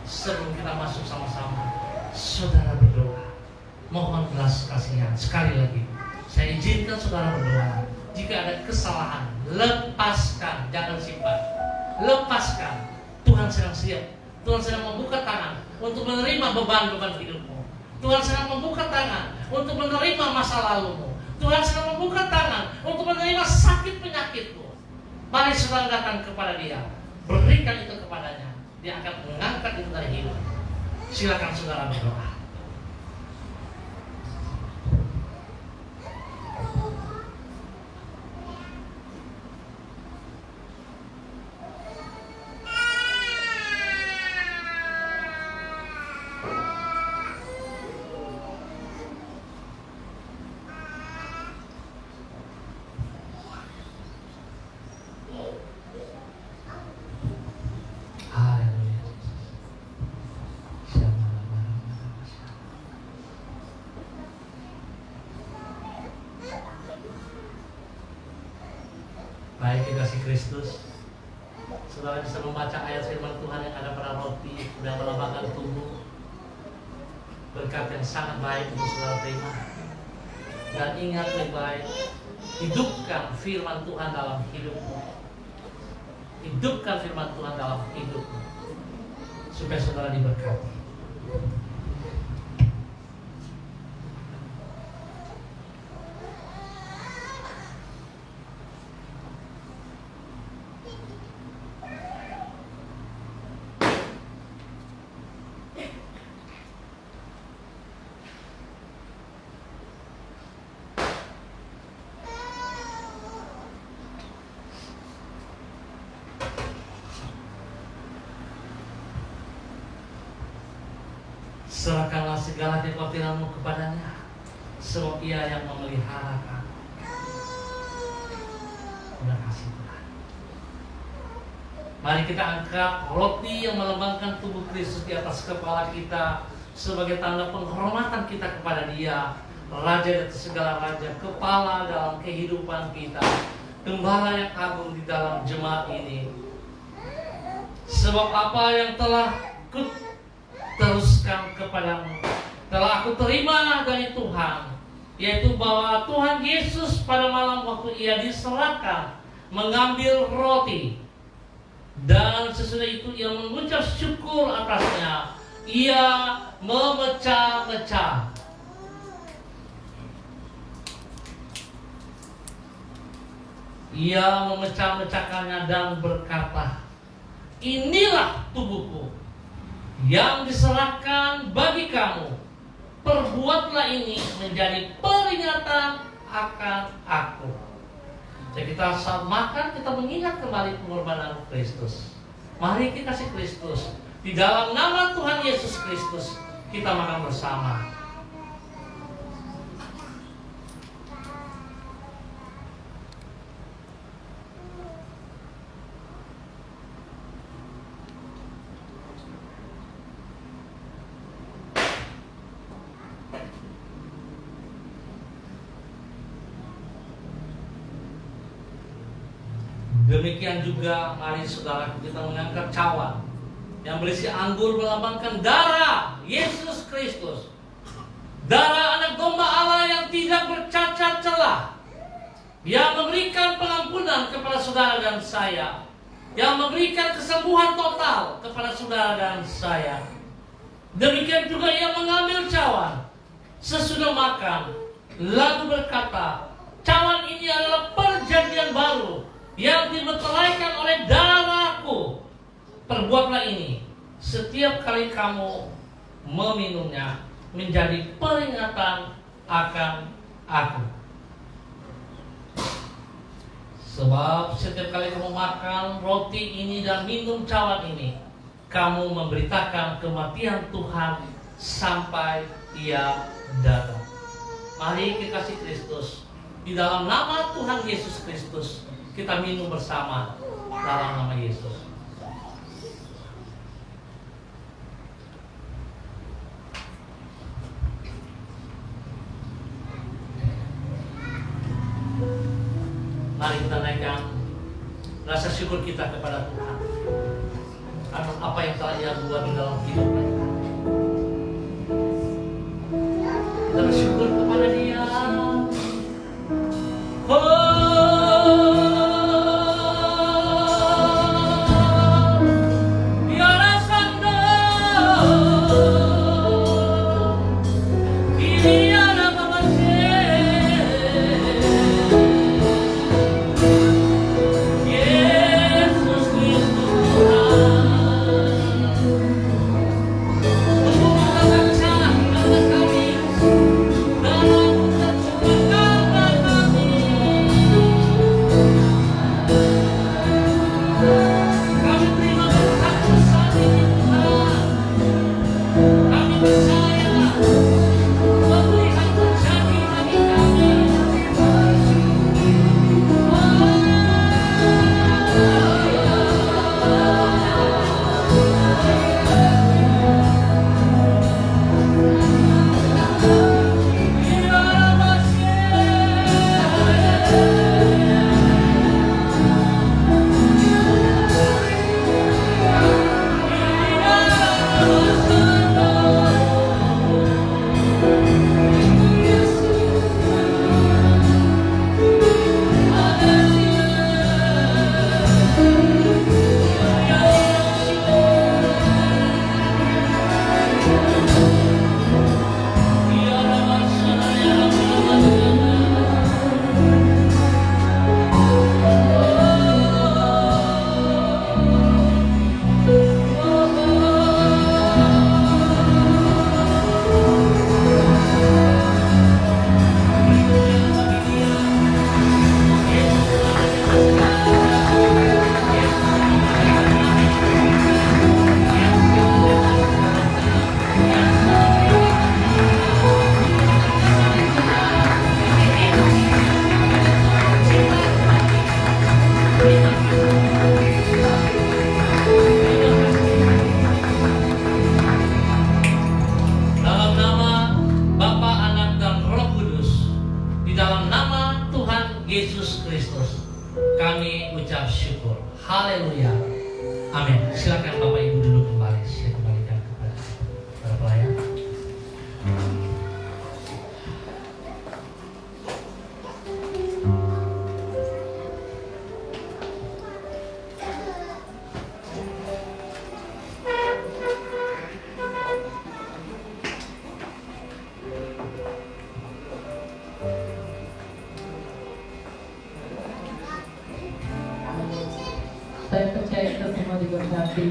[SPEAKER 2] sebelum kita masuk sama-sama, saudara berdoa, mohon belas kasihan. Sekali lagi, saya izinkan saudara berdoa. Jika ada kesalahan, lepaskan, jangan simpan. Lepaskan. Tuhan sedang siap. Tuhan sedang membuka tangan untuk menerima beban-beban hidupmu. Tuhan sedang membuka tangan untuk menerima masa lalumu. Tuhan sedang membuka tangan untuk menerima sakit penyakitmu. Mari saudara datang kepada Dia, berikan itu kepadanya. Dia akan mengangkat itu dari hidup. Silakan saudara berdoa. Baik dikasih Kristus, saudara bisa membaca ayat firman Tuhan yang ada pada roti dan melambangkan tubuh. Berkat yang sangat baik untuk saudara terima. Dan ingat baik-baik, hidupkan firman Tuhan dalam hidupmu. Hidupkan firman Tuhan dalam hidupmu, supaya saudara diberkati. Serahkanlah segala kekhawatiranmu kepadanya, sebab Ia yang memelihara. Terima kasih Tuhan. Mari kita angkat roti yang melambangkan tubuh Kristus di atas kepala kita sebagai tanda penghormatan kita kepada Dia, Raja dari segala raja, kepala dalam kehidupan kita, Gembala yang agung di dalam jemaat ini. Sebab apa yang telah teruskan kepadamu telah aku terima dari Tuhan, yaitu bahwa Tuhan Yesus pada malam waktu Ia diserahkan mengambil roti, dan sesudah itu Ia mengucap syukur atasnya. Ia memecah-mecah. Ia memecah-mecahkannya dan berkata, inilah tubuhku yang diserahkan bagi kamu. Perbuatlah ini menjadi peringatan akan aku. Jadi kita saat makan, kita mengingat kembali pengorbanan Kristus. Mari kita kasih Kristus. Di dalam nama Tuhan Yesus Kristus, kita makan bersama. Demikian juga mari saudara kita mengangkat cawan yang berisi anggur melambangkan darah Yesus Kristus, darah anak domba Allah yang tidak bercacat celah, yang memberikan pengampunan kepada saudara dan saya, yang memberikan kesembuhan total kepada saudara dan saya. Demikian juga ia mengambil cawan sesudah makan, lalu berkata, cawan ini adalah perjanjian baru yang dibelaikan oleh darahku. Perbuatlah ini setiap kali kamu meminumnya menjadi peringatan akan aku. Sebab setiap kali kamu makan roti ini dan minum cawan ini, kamu memberitakan kematian Tuhan sampai Ia datang. Mari kekasih Kristus, di dalam nama Tuhan Yesus Kristus kita minum bersama dalam nama Yesus. Mari kita naikkan rasa syukur kita kepada Tuhan atas apa yang telah Ia buat di dalam hidup kita. Kita bersyukur kepada Dia. Haleluya. Amin. Silakan Bapak Ibu duduk kembali. Saya kembalikan kepada para pelayan.
[SPEAKER 1] Saya percaya kita semua diberkati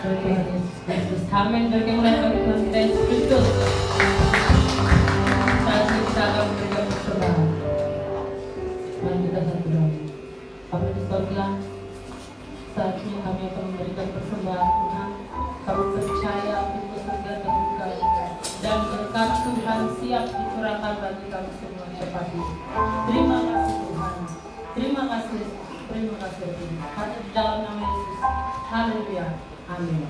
[SPEAKER 1] oleh Tuhan Yesus Kristus. Amin. Bagaimana Tuhan kita Yesus Kristus? Saat ini kita akan memberikan persembahan. Mari kita satu doa. Bapa di sorga, saat ini kami akan memberikan persembahan Tuhan. Kami percaya pintu surga terbuka dan berkat Tuhan siap dicurahkan bagi kami semua cepat ini. Terima kasih Tuhan. Terima kasih. Terima kasih Tuhan. Di dalam nama Yesus. Haleluya. Amin.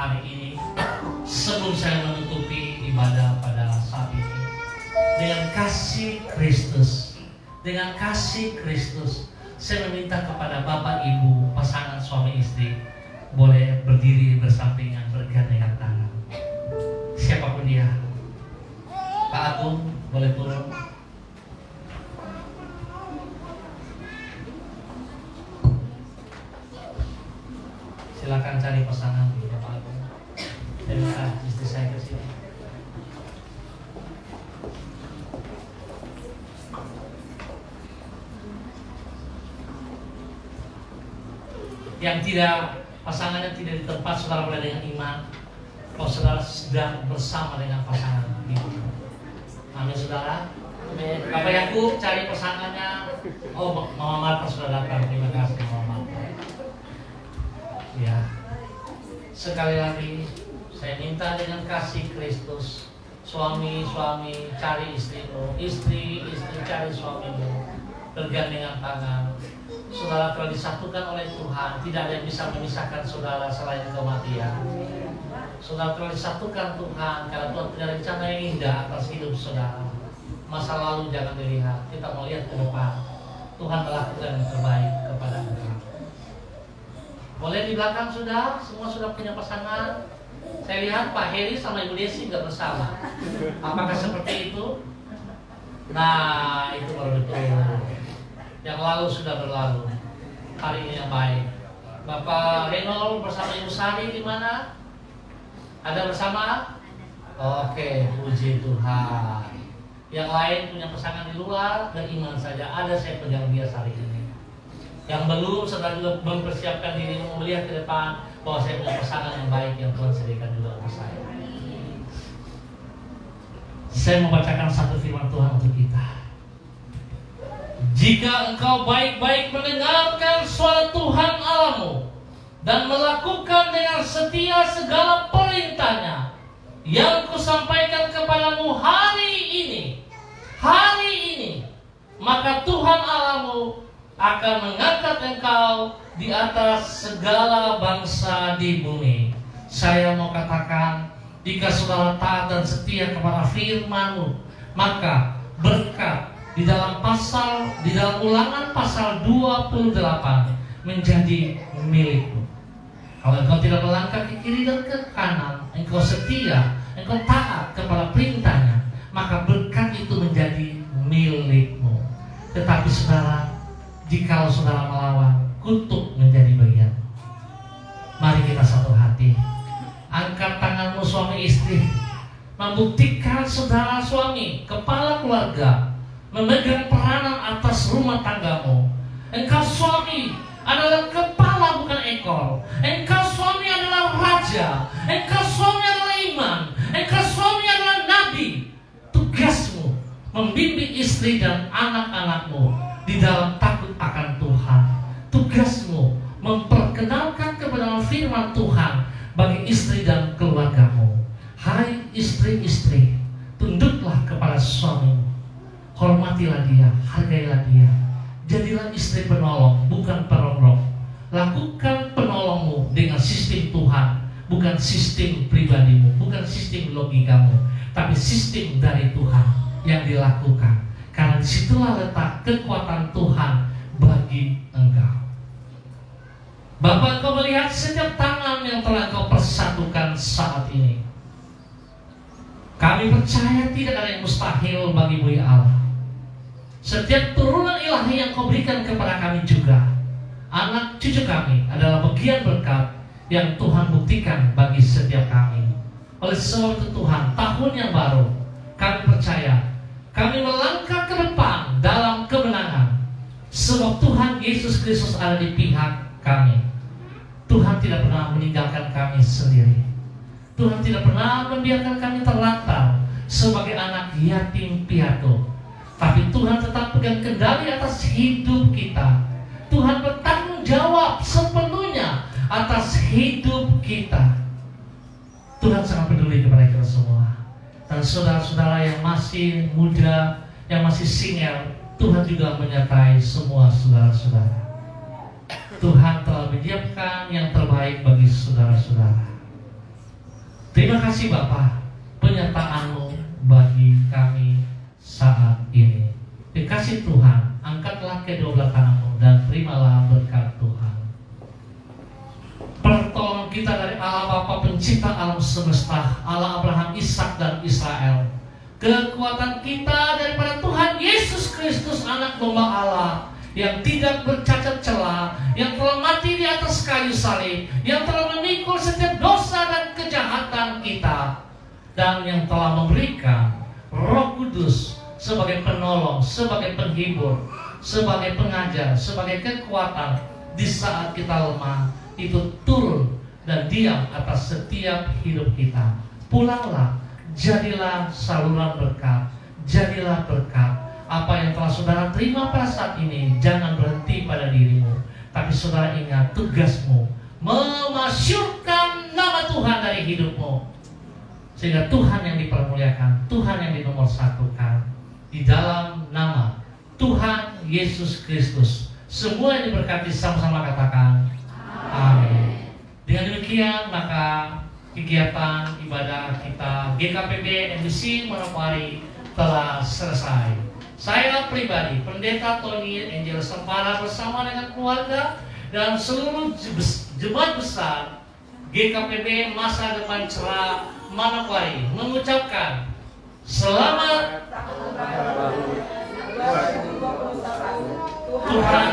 [SPEAKER 2] hari ini, sebelum saya menutupi ibadah pada saat ini, dengan kasih Kristus, saya meminta kepada Bapak Ibu pasangan suami istri boleh berdiri bersampingan, bergandengan tangan. Siapapun dia, Pak Agung boleh turun. Silakan cari pasangan Bapak Agung. Saya minta istri saya ke sini. Yang tidak, pasangannya tidak di tempat, saudara mulai dengan iman. Kalau saudara sedang bersama dengan pasangan itu. Amin saudara. Amin. Bapak Yakub cari pasangannya. Oh, Mama Marta sudah datang. Terima kasih Mama Marta. Ya. Sekali lagi saya minta dengan kasih Kristus, suami cari istrimu, istri cari suamimu, bergandengan tangan. Saudara telah disatukan oleh Tuhan, tidak ada yang bisa memisahkan saudara selain kematian. Saudara telah disatukan Tuhan karena Tuhan punya rencana yang indah atas hidup saudara. Masa lalu jangan dilihat, kita melihat ke depan. Tuhan melakukan yang terbaik kepada kita. Boleh di belakang sudah, semua sudah punya pasangan. Saya lihat Pak Heri sama Ibu Desi nggak bersama. Apakah seperti itu? Nah, itu baru betul. Yang lalu sudah berlalu. Hari ini yang baik. Bapak Renol bersama Ibu Sari di mana? Ada bersama? Oke, puji Tuhan. Yang lain punya pasangan di luar, beriman saja. Ada saya pegang dia hari ini. Yang belum sedang juga mempersiapkan diri melihat ke depan bahwa saya punya pasangan yang baik yang Tuhan sediakan juga untuk saya. Saya membacakan satu firman Tuhan untuk kita. Jika engkau baik-baik mendengarkan suara Tuhan Allahmu dan melakukan dengan setia segala perintahnya yang kusampaikan kepadamu hari ini, maka Tuhan Allahmu akan mengangkat engkau di atas segala bangsa di bumi. Saya mau katakan, jika saudara taat dan setia kepada firman-Mu, maka berkat di dalam Ulangan pasal 28 menjadi milikmu. Kalau engkau tidak melangkah ke kiri dan ke kanan, engkau setia, engkau taat kepada perintahnya, maka berkat itu menjadi milikmu. Tetapi saudara, jikalau saudara melawan, kutuk menjadi bagian. Mari kita satu hati. Angkat tanganmu suami istri, membuktikan saudara suami, kepala keluarga, memegang peranan atas rumah tanggamu. Engkau suami adalah kepala bukan ekor. Engkau suami adalah raja. Engkau suami adalah iman. Engkau suami adalah nabi. Tugasmu membimbing istri dan anak-anakmu di dalam takut akan Tuhan. Tugasmu memperkenalkan kebenaran firman Tuhan bagi istri dan keluargamu. Hai istri-istri, tunduklah kepada suamimu. Hormatilah dia, hargailah dia. Jadilah istri penolong, bukan perongrong. Lakukan penolongmu dengan sistem Tuhan, bukan sistem pribadimu, bukan sistem logikamu, tapi sistem dari Tuhan yang dilakukan. Karena disitulah letak kekuatan Tuhan bagi engkau. Bapak, engkau melihat setiap tangan yang telah engkau persatukan saat ini. Kami percaya tidak ada yang mustahil bagimu ya Allah. Setiap turunan ilahi yang kau berikan kepada kami juga, anak cucu kami adalah bagian berkat yang Tuhan buktikan bagi setiap kami. Oleh sebab itu Tuhan, tahun yang baru, kami percaya kami melangkah ke depan dalam kemenangan. Sebab Tuhan Yesus Kristus ada di pihak kami. Tuhan tidak pernah meninggalkan kami sendiri. Tuhan tidak pernah membiarkan kami terlantar sebagai anak yatim piatu. Tapi Tuhan tetap pegang kendali atas hidup kita. Tuhan bertanggung jawab sepenuhnya atas hidup kita. Tuhan sangat peduli kepada kita semua. Dan saudara-saudara yang masih muda, yang masih single, Tuhan juga menyertai semua saudara-saudara. Tuhan telah menyiapkan yang terbaik bagi saudara-saudara. Terima kasih Bapa, penyertaan-Mu bagi kami saat ini. Dikasih Tuhan, angkatlah kedua belah tangan-Mu dan terimalah berkat Tuhan. Pertolongan kita dari Allah Bapa pencipta alam semesta, Allah Abraham, Ishak dan Israel. Kekuatan kita daripada Tuhan Yesus Kristus, anak domba Allah yang tidak bercacat celah, yang telah mati di atas kayu salib, yang telah memikul setiap dosa dan kejahatan kita, dan yang telah memberikan Roh Kudus sebagai penolong, sebagai penghibur, sebagai pengajar, sebagai kekuatan di saat kita lemah, itu turun dan diam atas setiap hidup kita. Pulanglah, jadilah saluran berkat, jadilah berkat. Apa yang telah saudara terima pada saat ini, jangan berhenti pada dirimu, tapi saudara ingat tugasmu, memasyurkan nama Tuhan dari hidupmu, sehingga Tuhan yang dipermuliakan, Tuhan yang dinomorsatukan. Di dalam nama Tuhan Yesus Kristus, semua yang diberkati sama-sama katakan amin. Dengan demikian maka kegiatan ibadah kita GKPB MBC Manokwari telah selesai. Saya pribadi, Pendeta Tony Angel Sempara bersama dengan keluarga dan seluruh jemaat besar GKPB Masa Depan Cerah Manokwari mengucapkan selamat Tuhan